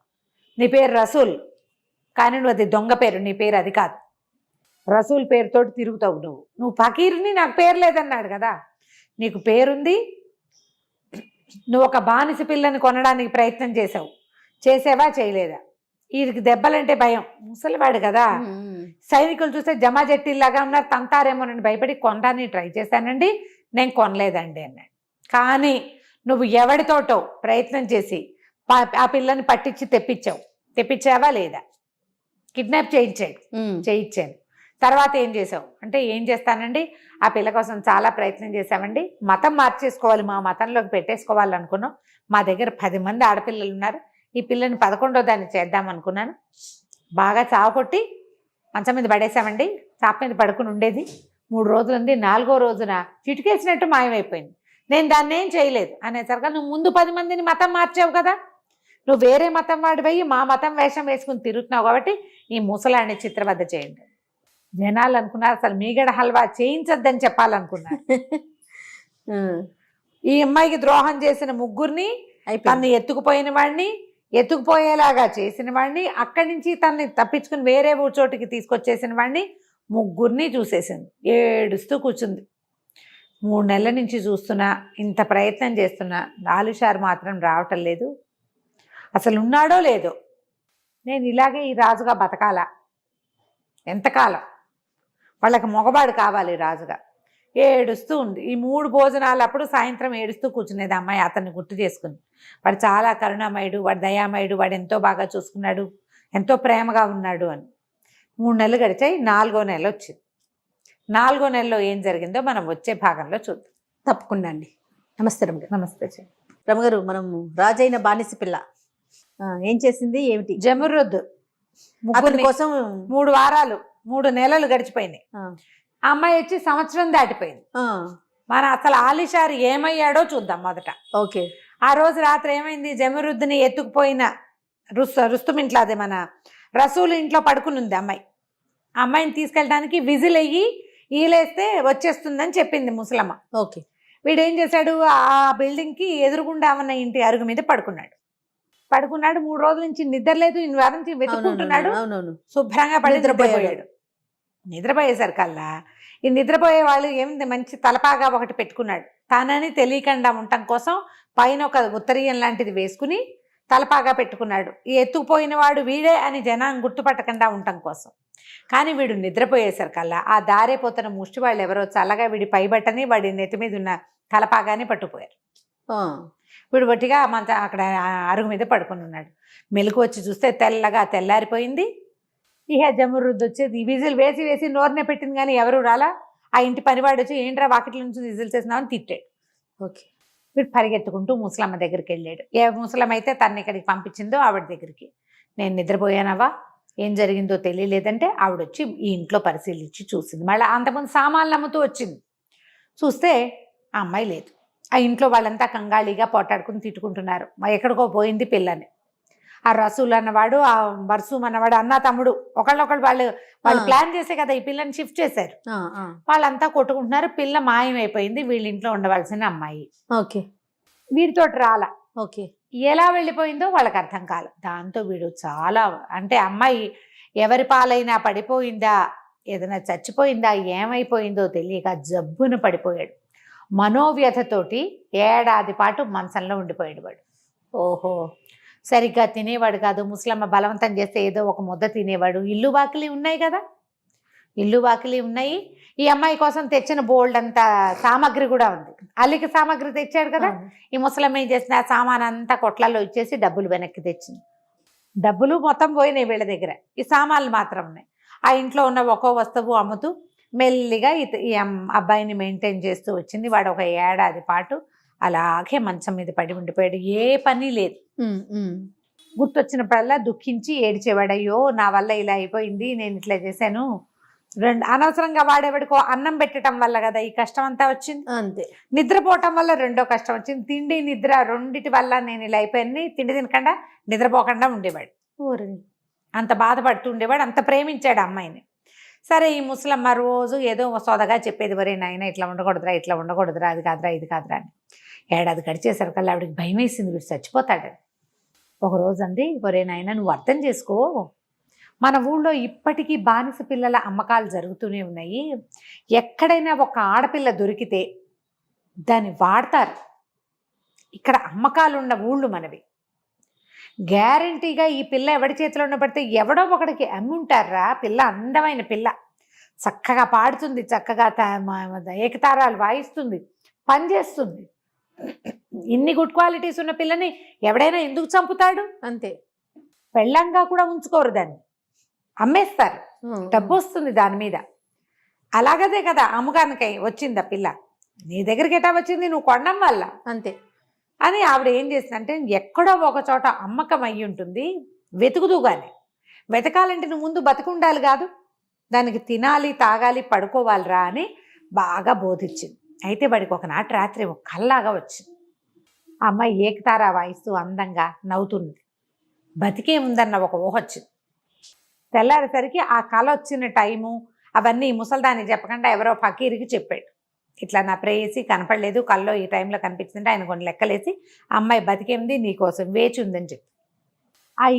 నీ పేరు రసూల్, కానీ నువ్వు అది దొంగ పేరు, నీ పేరు అది కాదు, రసూల్ పేరుతోటి తిరుగుతావు నువ్వు ఫకీర్ని, నాకు పేరు లేదన్నాడు కదా, నీకు పేరుంది, నువ్వు ఒక బానిస పిల్లని కొనడానికి ప్రయత్నం చేసావా చేయలేదా? వీరికి దెబ్బలంటే భయం, ముసలివాడు కదా, సైనికులు చూస్తే జమాజట్టిలాగా ఉన్నారు, తంతారేమోనని భయపడి కొనడానికి ట్రై చేశానండి, నేను కొనలేదండి అన్నాడు. కానీ నువ్వు ఎవడితోటో ప్రయత్నం చేసి ఆ పిల్లని పట్టించి తెప్పించావా లేదా? కిడ్నాప్ చేయించాను. తర్వాత ఏం చేసావు అంటే, ఏం చేస్తానండి, ఆ పిల్ల కోసం చాలా ప్రయత్నం చేశామండి, మతం మార్చేసుకోవాలి, మా మతంలోకి పెట్టేసుకోవాలనుకున్నాం, మా దగ్గర 10 మంది ఆడపిల్లలు ఉన్నారు, ఈ పిల్లని 11వ దాన్ని చేద్దాం అనుకున్నాను, బాగా చావకొట్టి మంచం మీద పడేసామండి, చాప మీద పడుకుని ఉండేది, 3 రోజులు ఉంది, 4వ రోజున చిటికేసినట్టు మాయమైపోయింది, నేను దాన్ని ఏం చేయలేదు అనేసరిగా నువ్వు ముందు 10 మందిని మతం మార్చావు కదా, నువ్వు వేరే మతం వాడిపోయి మా మతం వేషం వేసుకుని తిరుగుతున్నావు కాబట్టి ఈ ముసలాన్ని చిత్రవధ చేయండి. జనాలు అనుకున్నారు అసలు మీగడ హల్వా చేయించద్దని చెప్పాలనుకున్నారు. ఈ అమ్మాయికి ద్రోహం చేసిన ముగ్గురిని, తన్ని ఎత్తుకుపోయిన వాడిని, ఎత్తుకుపోయేలాగా చేసిన వాడిని, అక్కడి నుంచి తన్ని తప్పించుకుని వేరే చోటికి తీసుకొచ్చేసిన వాడిని, ముగ్గురిని చూసేసింది. ఏడుస్తూ కూర్చుంది. 3 నెలల నుంచి చూస్తున్నా, ఇంత ప్రయత్నం చేస్తున్నా, లాలుషారు మాత్రం రావటం లేదు, అసలు ఉన్నాడో లేదో, నేను ఇలాగే ఈ రాజుగా బతకాలా ఎంతకాలం, వాళ్ళకి మగవాడు కావాలి రాజుగా. ఏడుస్తూ ఉంది. ఈ 3 భోజనాలు అప్పుడు సాయంత్రం ఏడుస్తూ కూర్చునేది అమ్మాయి అతన్ని గుర్తు చేసుకుని. వాడు చాలా కరుణామయుడు, వాడు దయామయుడు, వాడు ఎంతో బాగా చూసుకున్నాడు, ఎంతో ప్రేమగా ఉన్నాడు అని. 3 నెలలు గడిచాయి. 4వ నెల వచ్చింది. 4వ నెలలో ఏం జరిగిందో మనం వచ్చే భాగంలో చూద్దాం. తప్పకుండా అండి. నమస్తే రమగారు. నమస్తే రమగారు, మనము రాజైన బానిస పిల్ల ఏం చేసింది ఏమిటి? జమురుద్ ముగ్గురి కోసం 3 వారాలు 3 నెలలు గడిచిపోయినాయి. ఆ అమ్మాయి వచ్చి సంవత్సరం దాటిపోయింది. మన అసలు ఆలిషారు ఏమయ్యాడో చూద్దాం మొదట. ఓకే. ఆ రోజు రాత్రి ఏమైంది, జమురుద్ని ఎత్తుకుపోయిన రుస్తుం ఇంట్లో, అదే మన రసూల్ ఇంట్లో పడుకుని ఉంది అమ్మాయి. ఆ అమ్మాయిని తీసుకెళ్ళడానికి విజిల్ అయ్యి ఈలేస్తే వచ్చేస్తుందని చెప్పింది ముసలమ్మ. ఓకే. వీడేం చేశాడు, ఆ బిల్డింగ్కి ఎదురుగుండా ఉన్న ఇంటి అరుగు మీద పడుకున్నాడు. 3 రోజుల నుంచి నిద్ర లేదు, ఇన్ని వారం నుంచి వెతుక్కుంటున్నాడు. అవునవును. శుభ్రంగా పడి నిద్రపోయాడు. నిద్రపోయాడు. నిద్రపోయేసరికల్లా ఈ నిద్రపోయే వాళ్ళు ఏమిటి మంచి తలపాగా ఒకటి పెట్టుకున్నాడు. తానని తెలియకుండా ఉండటం కోసం పైన ఒక ఉత్తరీయం లాంటిది వేసుకుని తలపాగా పెట్టుకున్నాడు. ఈ ఎత్తుకుపోయిన వాడు వీడే అని జనం గుర్తుపట్టకుండా ఉండటం కోసం. కానీ వీడు నిద్రపోయేసరికల్లా ఆ దారైపోతున్న ముష్టి వాళ్ళు ఎవరో చల్లగా వీడి పైబట్టని వాడి నెత్తి మీద ఉన్న తలపాగాని పట్టుకుపోయారు. వీడు బట్టిగా అక్కడ అరుగు మీద పడుకుని ఉన్నాడు. మెలకు వచ్చి చూస్తే తెల్లారిపోయింది. ఇహ జమురుద్దు వచ్చేది విజిల్ వేసి వేసి నోరునే పెట్టింది కానీ ఎవరు రాలా. ఆ ఇంటి పనివాడు వచ్చి ఏంట్రా వాకిట్ల నుంచి విజిల్ చేసినామని తిట్టాడు. ఓకే. వీడు పరిగెత్తుకుంటూ ముసలమ్మ దగ్గరికి వెళ్ళాడు. ఏ ముసలమ్మ అయితే తను ఇక్కడికి పంపించిందో ఆవిడ దగ్గరికి. నేను నిద్రపోయానవా, ఏం జరిగిందో తెలియలేదంటే ఆవిడ వచ్చి ఈ ఇంట్లో పరిశీలించి చూసింది. మళ్ళీ అంతకుముందు సామాన్లు అమ్ముతూ వచ్చింది. చూస్తే ఆ అమ్మాయి లేదు. ఆ ఇంట్లో వాళ్ళంతా కంగాళీగా పోటాడుకుని తిట్టుకుంటున్నారు. ఎక్కడికో పోయింది పిల్లని. ఆ రసూల్ అన్నవాడు, ఆ బర్సూమ్ అన్నవాడు అన్న తమ్ముడు ఒకళ్ళొకళ్ళు వాళ్ళు ప్లాన్ చేసే కదా ఈ పిల్లని షిఫ్ట్ చేశారు. వాళ్ళంతా కొట్టుకుంటున్నారు. పిల్ల మాయమైపోయింది. వీళ్ళ ఇంట్లో ఉండవలసిన అమ్మాయి. ఓకే. వీడితోటి రాలా. ఓకే. ఎలా వెళ్ళిపోయిందో వాళ్ళకి అర్థం కాలే. దాంతో వీడు చాలా అంటే అమ్మాయి ఎవరి పాలైనా పడిపోయిందా, ఏదైనా చచ్చిపోయిందా, ఏమైపోయిందో తెలియక జబ్బున పడిపోయాడు. మనోవ్యధతోటి ఏడాది పాటు మంచంలో ఉండిపోయాడు వాడు. ఓహో. సరిగ్గా తినేవాడు కాదు. ముసలమ్మ బలవంతం చేస్తే ఏదో ఒక ముద్ద తినేవాడు. ఇల్లు వాకిలి ఉన్నాయి. ఈ అమ్మాయి కోసం తెచ్చిన బోల్డ్ అంతా సామాగ్రి కూడా ఉంది. అల్లికి సామాగ్రి తెచ్చాడు కదా. ఈ ముసలమ్మ ఏం చేసిన ఆ సామాన్ అంతా కొట్లలో ఇచ్చేసి డబ్బులు వెనక్కి తెచ్చింది. డబ్బులు మొత్తం పోయినాయి వీళ్ళ దగ్గర. ఈ సామాన్లు మాత్రం ఉన్నాయి. ఆ ఇంట్లో ఉన్న ఒక్కో వస్తువు అమ్ముతూ మెల్లిగా ఈ అబ్బాయిని మెయింటైన్ చేస్తూ వచ్చింది. వాడు ఒక ఏడాది పాటు అలాగే మంచం మీద పడి ఉండిపోయాడు. ఏ పని లేదు. గుర్తొచ్చినప్పుడల్లా దుఃఖించి ఏడిచేవాడు. అయ్యో నా వల్ల ఇలా అయిపోయింది, నేను ఇట్లా చేశాను. అనవసరంగా వాడెవడికో అన్నం పెట్టడం వల్ల కదా ఈ కష్టం అంతా వచ్చింది. అంతే. నిద్రపోవటం వల్ల రెండో కష్టం వచ్చింది. తిండి నిద్ర రెండిటి వల్ల నేను ఇలా అయిపోయింది. తిండి తినకుండా నిద్రపోకుండా ఉండేవాడు. అంత బాధపడుతూ ఉండేవాడు. అంత ప్రేమించాడు అమ్మాయిని. సరే ఈ ముసలమ్మ రోజు ఏదో సోదగా చెప్పేది, వరే నాయన ఇట్లా ఉండకూడదురా, అది కాదురా, ఇది కాదురా అని. ఏడాది గడిచేసరికల్లా ఆవిడకి భయం వేసింది, వీడు చచ్చిపోతాడని. ఒకరోజు అంది, ఒరే నాయన నువ్వు అర్థం చేసుకో, మన ఊళ్ళో ఇప్పటికీ బానిస పిల్లల అమ్మకాలు జరుగుతూనే ఉన్నాయి. ఎక్కడైనా ఒక ఆడపిల్ల దొరికితే దాన్ని వాడతారు. ఇక్కడ అమ్మకాలు ఉన్న ఊళ్ళు మనవి. గ్యారంటీగా ఈ పిల్ల ఎవడి చేతిలో ఉన్న పడితే ఎవడో ఒకడికి అమ్ముంటారా. పిల్ల అందమైన పిల్ల, చక్కగా పాడుతుంది, చక్కగా ఏకతారాలు వాయిస్తుంది, పనిచేస్తుంది. ఇన్ని గుడ్ క్వాలిటీస్ ఉన్న పిల్లని ఎవడైనా ఎందుకు చంపుతాడు? అంతే. పెళ్ళంగా కూడా ఉంచుకోరు, దాన్ని అమ్మేస్తారు, డబ్బు వస్తుంది దాని మీద. అలాగదే కదా అమ్మకానికై వచ్చింది ఆ పిల్ల. నీ దగ్గరికి ఎటా వచ్చింది? నువ్వు కొనడం వల్ల. అంతే అని ఆవిడ ఏం చేసిందంటే, ఎక్కడో ఒక చోట అమ్మకం అయ్యి ఉంటుంది, వెతుకుదుగానే. వెతకాలంటే నువ్వు ముందు బతికుండాలి కాదు, దానికి తినాలి, తాగాలి, పడుకోవాలిరా అని బాగా బోధించింది. అయితే వాడికి ఒకనాటి రాత్రి ఒక కల్లాగా వచ్చింది. ఆ అమ్మాయి ఏకతారా వాయిస్తూ అందంగా నవ్వుతుంది. బతికే ఉందన్న ఒక ఊహ వచ్చింది. తెల్లారేసరికి ఆ కళ వచ్చిన టైము అవన్నీ ముసల్దానికి చెప్పకుండా ఎవరో ఫకీరికి చెప్పాడు. ఇట్లా నా ప్రేయసి కనపడలేదు, కల్లో ఈ టైంలో కనిపించిందంటే ఆయన కొన్ని లెక్కలేసి అమ్మాయి బతికేంది, నీకోసం వేచి ఉందని చెప్పి.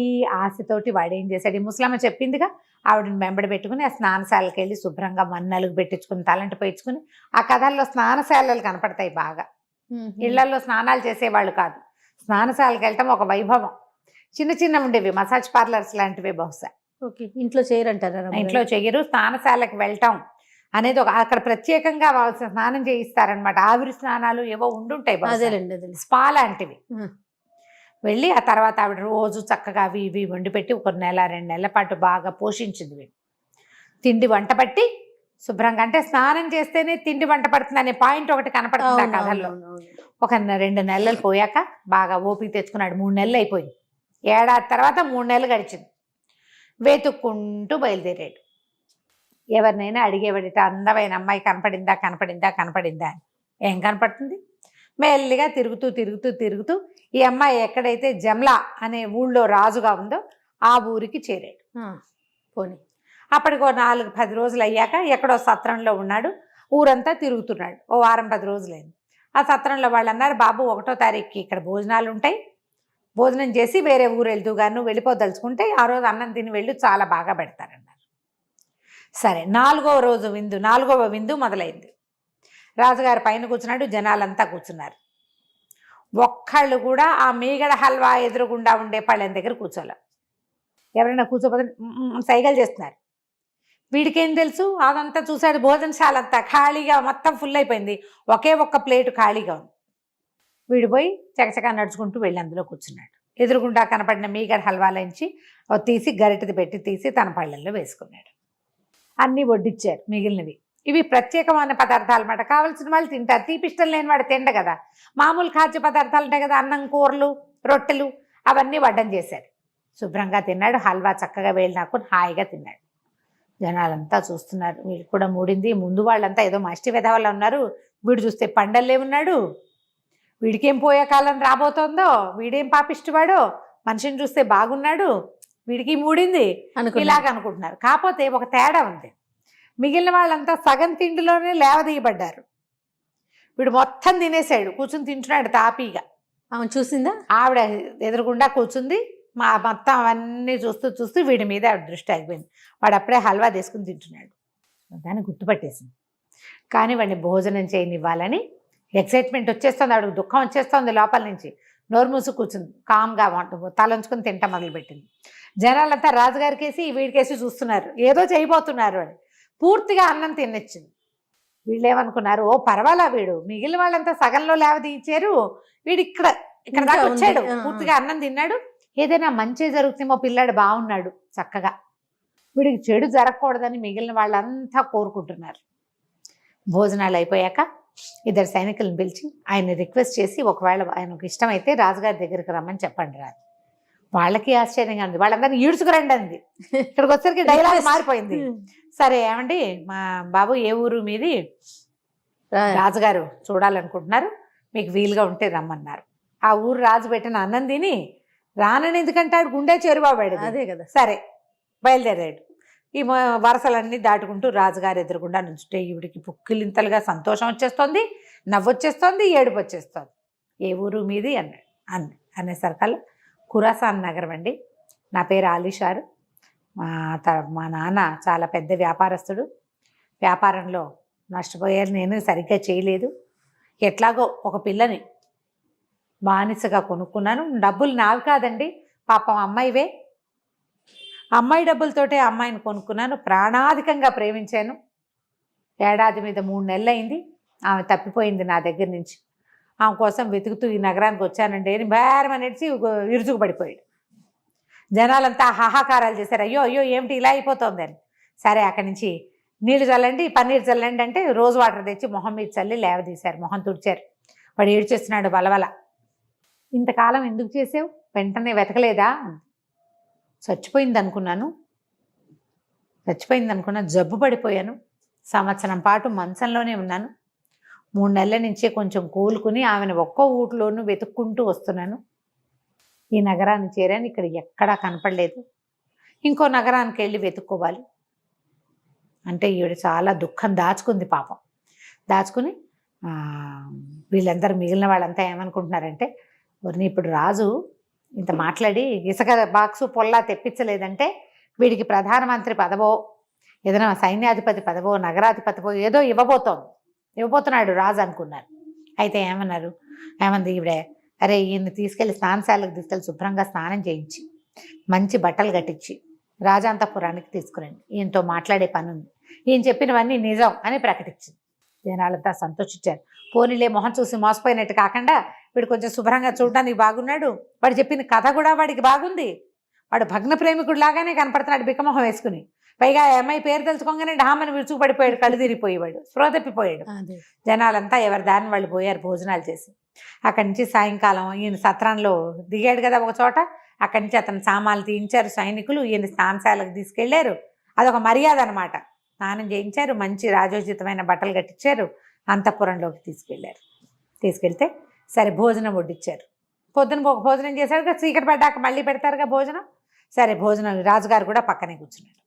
ఈ ఆశతోటి వాడు ఏం చేశాడు, ఈ ముసలమ్మ చెప్పిందిగా, ఆవిడని వెంబడి పెట్టుకుని ఆ స్నానశాలకి వెళ్ళి శుభ్రంగా మన్నలుగు పెట్టించుకుని తలంటి పోయించుకుని. ఆ కథల్లో స్నానశాలలు కనపడతాయి బాగా. ఇళ్లలో స్నానాలు చేసేవాళ్ళు కాదు, స్నానశాలకు వెళ్ళటం ఒక వైభవం. చిన్న చిన్న ఉండేవి మసాజ్ పార్లర్స్ లాంటివి బహుశా. ఓకే. ఇంట్లో చేయరంటారా? ఇంట్లో చెయ్యరు. స్నానశాలకు వెళ్ళటం అనేది ఒక అక్కడ ప్రత్యేకంగా స్నానం చేయిస్తారనమాట. ఆవిరి స్నానాలు ఏవో ఉండుంటాయి, స్పా లాంటివి. వెళ్ళి ఆ తర్వాత ఆవిడ రోజు చక్కగా అవి ఇవి వండి పెట్టి ఒక 1-2 నెలల పాటు బాగా పోషించింది. వీడు తిండి వంట పట్టి శుభ్రంగా, అంటే స్నానం చేస్తేనే తిండి వంట పడుతుంది అనే పాయింట్ ఒకటి కనపడుతుంది ఆ కథల్లో. ఒక 2 నెలలు పోయాక బాగా ఓపిక తెచ్చుకున్నాడు. 3 నెలలు అయిపోయింది. ఏడాది తర్వాత 3 నెలలు గడిచింది. వెతుక్కుంటూ బయలుదేరాడు. ఎవరినైనా అడిగేవాడిట, అందమైన అమ్మాయి కనపడిందా అని. ఏం కనపడుతుంది? మెల్లిగా తిరుగుతూ ఈ అమ్మాయి ఎక్కడైతే జమ్లా అనే ఊళ్ళో రాజుగా ఉందో ఆ ఊరికి చేరాడు. పోనీ అప్పటికో 4-10 రోజులు అయ్యాక ఎక్కడో సత్రంలో ఉన్నాడు. ఊరంతా తిరుగుతున్నాడు. ఓ వారం 10 రోజులైంది. ఆ సత్రంలో వాళ్ళు అన్నారు, బాబు 1వ తారీఖుకి ఇక్కడ భోజనాలు ఉంటాయి, భోజనం చేసి వేరే ఊరు వెళ్తూ గాను వెళ్ళిపోదలుచుకుంటే ఆ రోజు అన్నం తిని వెళ్ళి చాలా బాగా పెడతారన్నారు. సరే 4వ విందు మొదలైంది. రాజుగారు పైన కూర్చున్నాడు, జనాలంతా కూర్చున్నారు. ఒక్కళ్ళు కూడా ఆ మీగడ హల్వా ఎదురుగుండా ఉండే పళ్ళెం దగ్గర కూర్చోలే. ఎవరైనా కూర్చోపోతే సైగలు చేస్తున్నారు. వీడికేం తెలుసు, అదంతా చూశాడు. భోజనశాల అంతా ఖాళీగా మొత్తం ఫుల్ అయిపోయింది, ఒకే ఒక్క ప్లేటు ఖాళీగా ఉంది. వీడు పోయి చకచకా నడుచుకుంటూ వెళ్ళి అందులో కూర్చున్నాడు. ఎదురుగుండా కనపడిన మీగడ హల్వాలోంచి తీసి గరిటెది పెట్టి తీసి తన పళ్ళల్లో వేసుకున్నాడు. అన్నీ వడ్డిచ్చారు మిగిలినవి. ఇవి ప్రత్యేకమైన పదార్థాలు అన్నమాట, కావాల్సిన వాళ్ళు తింటారు. తీపిష్టం లేని వాడు తిండ కదా. మామూలు ఖాద్య పదార్థాలు ఉంటాయి కదా, అన్నం, కూరలు, రొట్టెలు, అవన్నీ వడ్డం చేశారు. శుభ్రంగా తిన్నాడు. హల్వా చక్కగా వేలు నాకుని హాయిగా తిన్నాడు. జనాలంతా చూస్తున్నారు. వీడు కూడా మూడింది. ముందు వాళ్ళంతా ఏదో మష్టి వెధవల్ల ఉన్నారు. వీడు చూస్తే పండల్లే ఉన్నాడు. వీడికేం పోయే కాలం రాబోతోందో, వీడేం పాపిష్టివాడో, మనిషిని చూస్తే బాగున్నాడు, వీడికి మూడింది ఇలాగ అనుకుంటున్నారు. కాకపోతే ఒక తేడా ఉంది. మిగిలిన వాళ్ళంతా సగం తిండిలోనే లేవదీయబడ్డారు. వీడు మొత్తం తినేసాడు, కూర్చుని తింటున్నాడు తాపీగా. ఆమె చూసిందా? ఆవిడ ఎదురుగుండా కూర్చుంది. మొత్తం అవన్నీ చూస్తూ వీడి మీద ఆవిడ దృష్టి ఆగిపోయింది. వాడు అప్పుడే హల్వా తీసుకుని తింటున్నాడు. దాన్ని గుర్తుపట్టేసింది. కానీ వాడిని భోజనం చేయనివ్వాలని ఎక్సైట్మెంట్ వచ్చేస్తుంది, ఆవిడకు దుఃఖం వచ్చేస్తుంది లోపల నుంచి. నోరు మూసు కూర్చుంది, కామ్గా తలంచుకుని తింటా మొదలుపెట్టింది. జనాలంతా రాజుగారికేసి వీడికేసి చూస్తున్నారు, ఏదో చేయబోతున్నారు అని. పూర్తిగా అన్నం తినొచ్చింది. వీళ్ళేమనుకున్నారు, ఓ పర్వాలా, వీడు మిగిలిన వాళ్ళంతా సగంలో లేవదీయించారు, వీడు ఇక్కడ దాకా వచ్చాడు, పూర్తిగా అన్నం తిన్నాడు, ఏదైనా మంచి జరుగుతుందేమో, పిల్లాడు బాగున్నాడు చక్కగా, వీడికి చెడు జరగకూడదని మిగిలిన వాళ్ళంతా కోరుకుంటున్నారు. భోజనాలు అయిపోయాక 2 సైనికులను పిలిచి ఆయన్ని రిక్వెస్ట్ చేసి, ఒకవేళ ఆయనకు ఇష్టమైతే రాజుగారి దగ్గరికి రమ్మని చెప్పండి రాదు. వాళ్ళకి ఆశ్చర్యంగా ఉంది. వాళ్ళందరినీ ఈడ్చుకురండి అంది. ఇక్కడికి వచ్చరికి డైలాగ్ మారిపోయింది. సరే ఏమండి, మా బాబు ఏ ఊరు మీది, రాజుగారు చూడాలనుకుంటున్నారు, మీకు వీలుగా ఉంటే రమ్మన్నారు. ఆ ఊరు రాజు పెట్టిన అన్నం తిని రానని ఎందుకంటాడు, గుండె చెరువాడు. అదే కదా. సరే బయలుదేరాడు. ఈ వరసలన్నీ దాటుకుంటూ రాజుగారు ఎదురుగుండా నుంచుంటే ఈవిడికి పుక్కిలింతలుగా సంతోషం వచ్చేస్తుంది, నవ్వొచ్చేస్తుంది, ఏడుపు వచ్చేస్తుంది. ఏ ఊరు మీది అన్నాడు. అనేసరికల్లా ఖురాసాన్ నగరం అండి, నా పేరు ఆలీషారు, మా నాన్న చాలా పెద్ద వ్యాపారస్తుడు, వ్యాపారంలో నష్టపోయారు, నేను సరిగ్గా చేయలేదు, ఎట్లాగో ఒక పిల్లని బానిసగా కొనుక్కున్నాను. డబ్బులు నావి కాదండి, పాపం అమ్మాయివే, అమ్మాయి డబ్బులతోటే అమ్మాయిని కొనుక్కున్నాను, ప్రాణాధికంగా ప్రేమించాను. ఏడాది మీద 3 నెలలు అయింది, ఆమె తప్పిపోయింది నా దగ్గర నుంచి. ఆమె కోసం వెతుకుతూ ఈ నగరానికి వచ్చానండి అని బేరమనేసి ఇరుచుకు పడిపోయాడు. జనాలంతా హాహాకారాలు చేశారు, అయ్యో అయ్యో ఏమిటి ఇలా అయిపోతుంది అని. సరే అక్కడి నుంచి నీళ్లు చల్లండి, పన్నీరు చల్లండి అంటే రోజు వాటర్ తెచ్చి మొహం మీద చల్లి లేవదీశారు, మొహం తుడిచారు. వాడు ఏడ్చేస్తున్నాడు బలబల. ఇంతకాలం ఎందుకు చేసావు, వెంటనే వెతకలేదా? చచ్చిపోయింది అనుకున్నా, జబ్బు పడిపోయాను, సంవత్సరం పాటు మంచంలోనే ఉన్నాను, 3 నెలల నుంచే కొంచెం కోలుకుని ఆమెను ఒక్కో ఊట్లోనూ వెతుక్కుంటూ వస్తున్నాను. ఈ నగరాన్ని చేరాను, ఇక్కడ ఎక్కడా కనపడలేదు, ఇంకో నగరానికి వెళ్ళి వెతుక్కోవాలి అంటే ఈవిడ చాలా దుఃఖం దాచుకుంది పాపం. దాచుకుని వీళ్ళందరూ మిగిలిన వాళ్ళంతా ఏమనుకుంటున్నారంటే, ఎవరిని ఇప్పుడు రాజు ఇంత మాట్లాడి ఇసుక బాక్సు పొల్లా తెప్పించలేదంటే వీడికి ప్రధానమంత్రి పదవో, ఏదైనా సైన్యాధిపతి పదవో, నగరాధిపతివో ఏదో ఇవ్వబోతున్నాడు రాజు అనుకున్నారు. అయితే ఏమంది ఈవిడే, అరే ఈయన్ని తీసుకెళ్ళి స్నానశాలకు తీసుకెళ్ళి శుభ్రంగా స్నానం చేయించి మంచి బట్టలు కట్టించి రాజాంతపురానికి తీసుకురండి, ఈయనతో మాట్లాడే పని ఉంది, ఈయన చెప్పినవన్నీ నిజం అని ప్రకటించింది. జనాలంతా సంతోషించారు. పోనీలే, మొహం చూసి మోసపోయినట్టు కాకుండా వీడు కొంచెం శుభ్రంగా చూడడానికి బాగున్నాడు, వాడు చెప్పిన కథ కూడా వాడికి బాగుంది, వాడు భగ్న ప్రేమికుడు లాగానే కనపడుతున్నాడు బిక్కమొహం వేసుకుని. పైగా అమ్మాయి పేరు తెలుసుకోగానే డామని విరుచుకుపడిపోయాడు, కళ్ళు తిరిగిపోయేవాడు, స్పృహ తప్పిపోయాడు. జనాలంతా ఎవరి దాన్ని వాళ్ళు పోయారు భోజనాలు చేసి. అక్కడి నుంచి సాయంకాలం ఈయన సత్రంలో దిగాడు కదా ఒక చోట, అక్కడి నుంచి అతను సామాన్లు తీయించారు సైనికులు, ఈయన స్నానశాలకు తీసుకెళ్లారు. అదొక మర్యాద అనమాట. స్నానం చేయించారు, మంచి రాజోచితమైన బట్టలు కట్టించారు, అంతఃపురంలోకి తీసుకెళ్తే సరే భోజనం వడ్డిచ్చారు. పొద్దున భోజనం చేశారు కదా, చీకటి పడ్డాక మళ్ళీ పెడతారుగా భోజనం. సరే భోజనం, రాజుగారు కూడా పక్కనే కూర్చున్నాడు.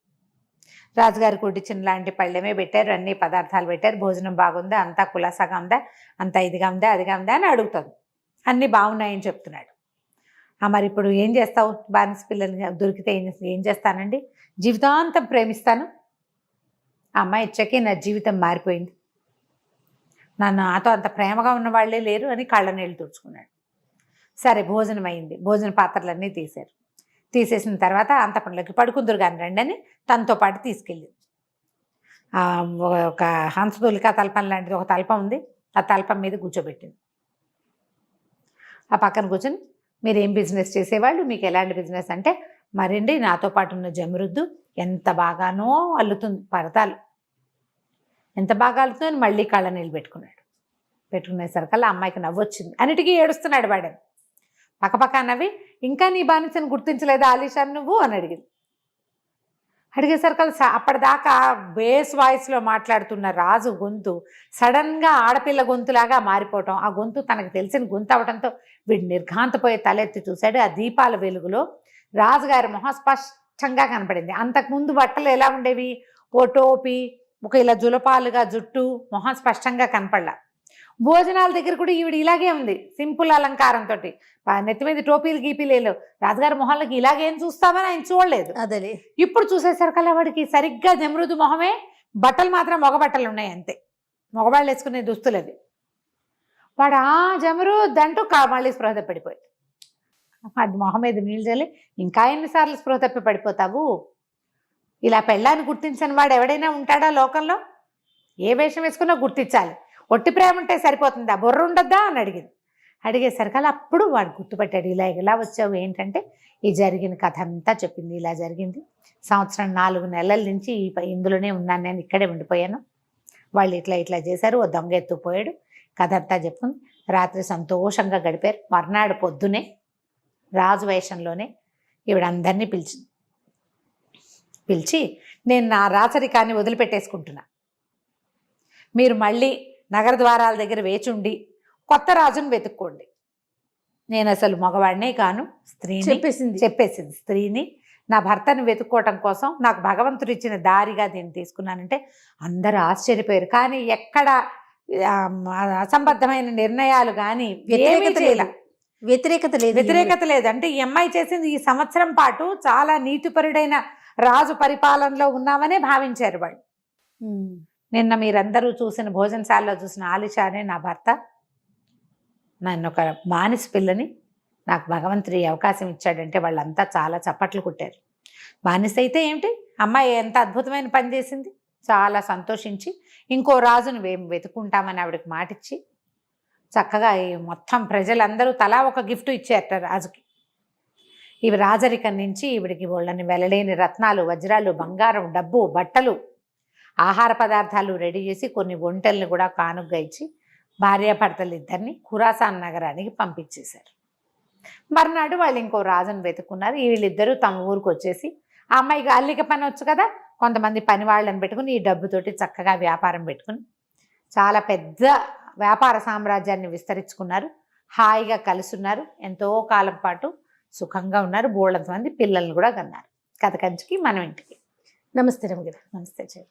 రాజుగారికి వడ్డించిన లాంటి పళ్ళెమే పెట్టారు, అన్ని పదార్థాలు పెట్టారు, భోజనం బాగుందా, అంతా కులాసాగా ఉందా, అంతా ఇదిగా ఉందా అదిగా ఉందా అని అడుగుతుంది. అన్నీ బాగున్నాయని చెప్తున్నాడు. మరి ఇప్పుడు ఏం చేస్తావు, బానిస పిల్లలు దొరికితే ఏం చేస్తానండి, జీవితాంతం ప్రేమిస్తాను. ఆ అమ్మాయి ఇచ్చకి నా జీవితం మారిపోయింది, నాతో అంత ప్రేమగా ఉన్న వాళ్ళే లేరు అని కళ్ళ నీళ్ళు తుడుచుకున్నాడు. సరే భోజనం అయింది, భోజన పాత్రలన్నీ తీశారు. తీసేసిన తర్వాత అంతపంలోకి పడుకుందరు కానీ రండి అని తనతో పాటు తీసుకెళ్ళింది. ఒక హంసతూలిక తల్పం లాంటిది ఒక తల్పం ఉంది, ఆ తల్పం మీద కూర్చోబెట్టింది. ఆ పక్కన కూర్చొని మీరు ఏం బిజినెస్ చేసేవాళ్ళు, మీకు ఎలాంటి బిజినెస్ అంటే, మరండి నాతో పాటు ఉన్న జమరుద్దు ఎంత బాగానో అల్లుతుంది పరదాలు, ఎంత బాగా అల్లుతుందని మళ్ళీ కళ్ళ నీళ్ళు పెట్టుకున్నాడు. పెట్టుకునేసరికల్లా అమ్మాయికి నవ్వొచ్చింది, అన్నిటికీ ఏడుస్తున్నాడు వాడని. పక్కపక్క నవ్వి, ఇంకా నీ బానిసని గుర్తించలేదా ఆలీషాన్ నువ్వు అని అడిగింది. అడిగేసరికల్లా అప్పటిదాకా బేస్ వాయిస్లో మాట్లాడుతున్న రాజు గొంతు సడన్గా ఆడపిల్ల గొంతులాగా మారిపోవటం, ఆ గొంతు తనకు తెలిసిన గొంతు అవడంతో వీడు నిర్ఘాంతపోయి తలెత్తి చూశాడు. ఆ దీపాల వెలుగులో రాజుగారి మొహం స్పష్టంగా కనపడింది. అంతకుముందు బట్టలు ఎలా ఉండేవి, ఓ టోపీ, ఒక ఇలా జులపాలుగా జుట్టు, మొహం స్పష్టంగా కనపడలా. భోజనాల దగ్గర కూడా ఈవిడ ఇలాగే ఉంది, సింపుల్ అలంకారంతో, నెత్తి మీద టోపీలు గీపీలేలు. రాజుగారి మొహాలకి ఇలాగేం చూస్తామని ఆయన చూడలేదు. అదే ఇప్పుడు చూసేసరికల్లా వాడికి సరిగ్గా జమరుదు మొహమే, బట్టలు మాత్రం మగ బట్టలు ఉన్నాయి అంతే, మగవాళ్ళు వేసుకునే దుస్తులు అవి. వాడు జమరుద్ అంటూ మళ్ళీ స్పృహ తప్పిపోయాడు. అది మొహం మీద నీళ్ళు చల్లి, ఇంకా ఎన్నిసార్లు స్పృహ తప్పి పడిపోతావు, ఇలా పెళ్ళాన్ని గుర్తించని వాడు ఎవడైనా ఉంటాడా లోకంలో, ఏ వేషం వేసుకున్నా గుర్తించాలి, ఒట్టి ప్రేమ ఉంటే సరిపోతుందా, బుర్ర ఉండద్దా అని అడిగింది. అడిగేసరికల్లా అప్పుడు వాడు గుర్తుపట్టాడు, ఇలా వచ్చావు ఏంటంటే ఈ జరిగిన కథ అంతా చెప్పింది. ఇలా జరిగింది, సంవత్సరం 4 నెలల నుంచి ఇందులోనే ఉన్నాను, నేను ఇక్కడే ఉండిపోయాను, వాళ్ళు ఇట్లా చేశారు, ఓ దొంగ ఎత్తుపోయాడు, కథ అంతా చెప్పుకుంది. రాత్రి సంతోషంగా గడిపారు. మర్నాడు పొద్దునే రాజు వేషంలోనే ఈవిడందరినీ పిలిచి నేను నా రాచరికాన్ని వదిలిపెట్టేసుకుంటున్నా, మీరు మళ్ళీ నగర ద్వారాల దగ్గర వేచుండి కొత్త రాజును వెతుక్కోండి, నేను అసలు మగవాడినే కాను, స్త్రీని చెప్పేసింది. స్త్రీని నా భర్తను వెతుక్కోవటం కోసం నాకు భగవంతుడు ఇచ్చిన దారిగా దీన్ని తీసుకున్నానంటే అందరూ ఆశ్చర్యపోయారు. కానీ ఎక్కడ అసంబద్ధమైన నిర్ణయాలు కానీ వ్యతిరేకత లేదు. అంటే ఈ అమ్మాయి చేసింది ఈ సంవత్సరం పాటు చాలా నీతిపరుడైన రాజు పరిపాలనలో ఉన్నామనే భావించారు వాళ్ళు. నిన్న మీరందరూ చూసిన భోజనశాలలో చూసిన ఆలిషానే నా భర్త, నన్ను ఒక బానిస పిల్లని నాకు భగవంతుడి అవకాశం ఇచ్చాడంటే వాళ్ళంతా చాలా చప్పట్లు కొట్టారు. బానిస అయితే ఏమిటి, అమ్మాయి ఎంత అద్భుతమైన పని చేసింది, చాలా సంతోషించి ఇంకో రాజును వెతుకుంటామని ఆవిడకి మాటిచ్చి చక్కగా మొత్తం ప్రజలందరూ తలా ఒక గిఫ్ట్ ఇచ్చారట రాజుకి. ఇవి రాజరికం నుంచి ఈవిడికి వాళ్ళని వెళ్ళలేని రత్నాలు, వజ్రాలు, బంగారం, డబ్బు, బట్టలు, ఆహార పదార్థాలు రెడీ చేసి కొన్ని ఒంటెల్ని కూడా కానుగ్గా ఇచ్చి భార్యాభర్తలు ఇద్దరిని ఖురాసాన్ నగరానికి పంపించేశారు. మర్నాడు వాళ్ళు ఇంకో రాజును వెతుకున్నారు. వీళ్ళిద్దరూ తమ ఊరికి వచ్చేసి ఆ అమ్మాయికి అల్లిక పని వచ్చు కదా, కొంతమంది పని వాళ్ళని పెట్టుకుని ఈ డబ్బుతోటి చక్కగా వ్యాపారం పెట్టుకుని చాలా పెద్ద వ్యాపార సామ్రాజ్యాన్ని విస్తరించుకున్నారు. హాయిగా కలుసున్నారు, ఎంతో కాలం పాటు సుఖంగా ఉన్నారు. బోళ్ళంత మంది పిల్లల్ని కూడా కన్నారు. కథ కంచికి మనం ఇంటికి. నమస్తే రమగారు. నమస్తే చెల్లి.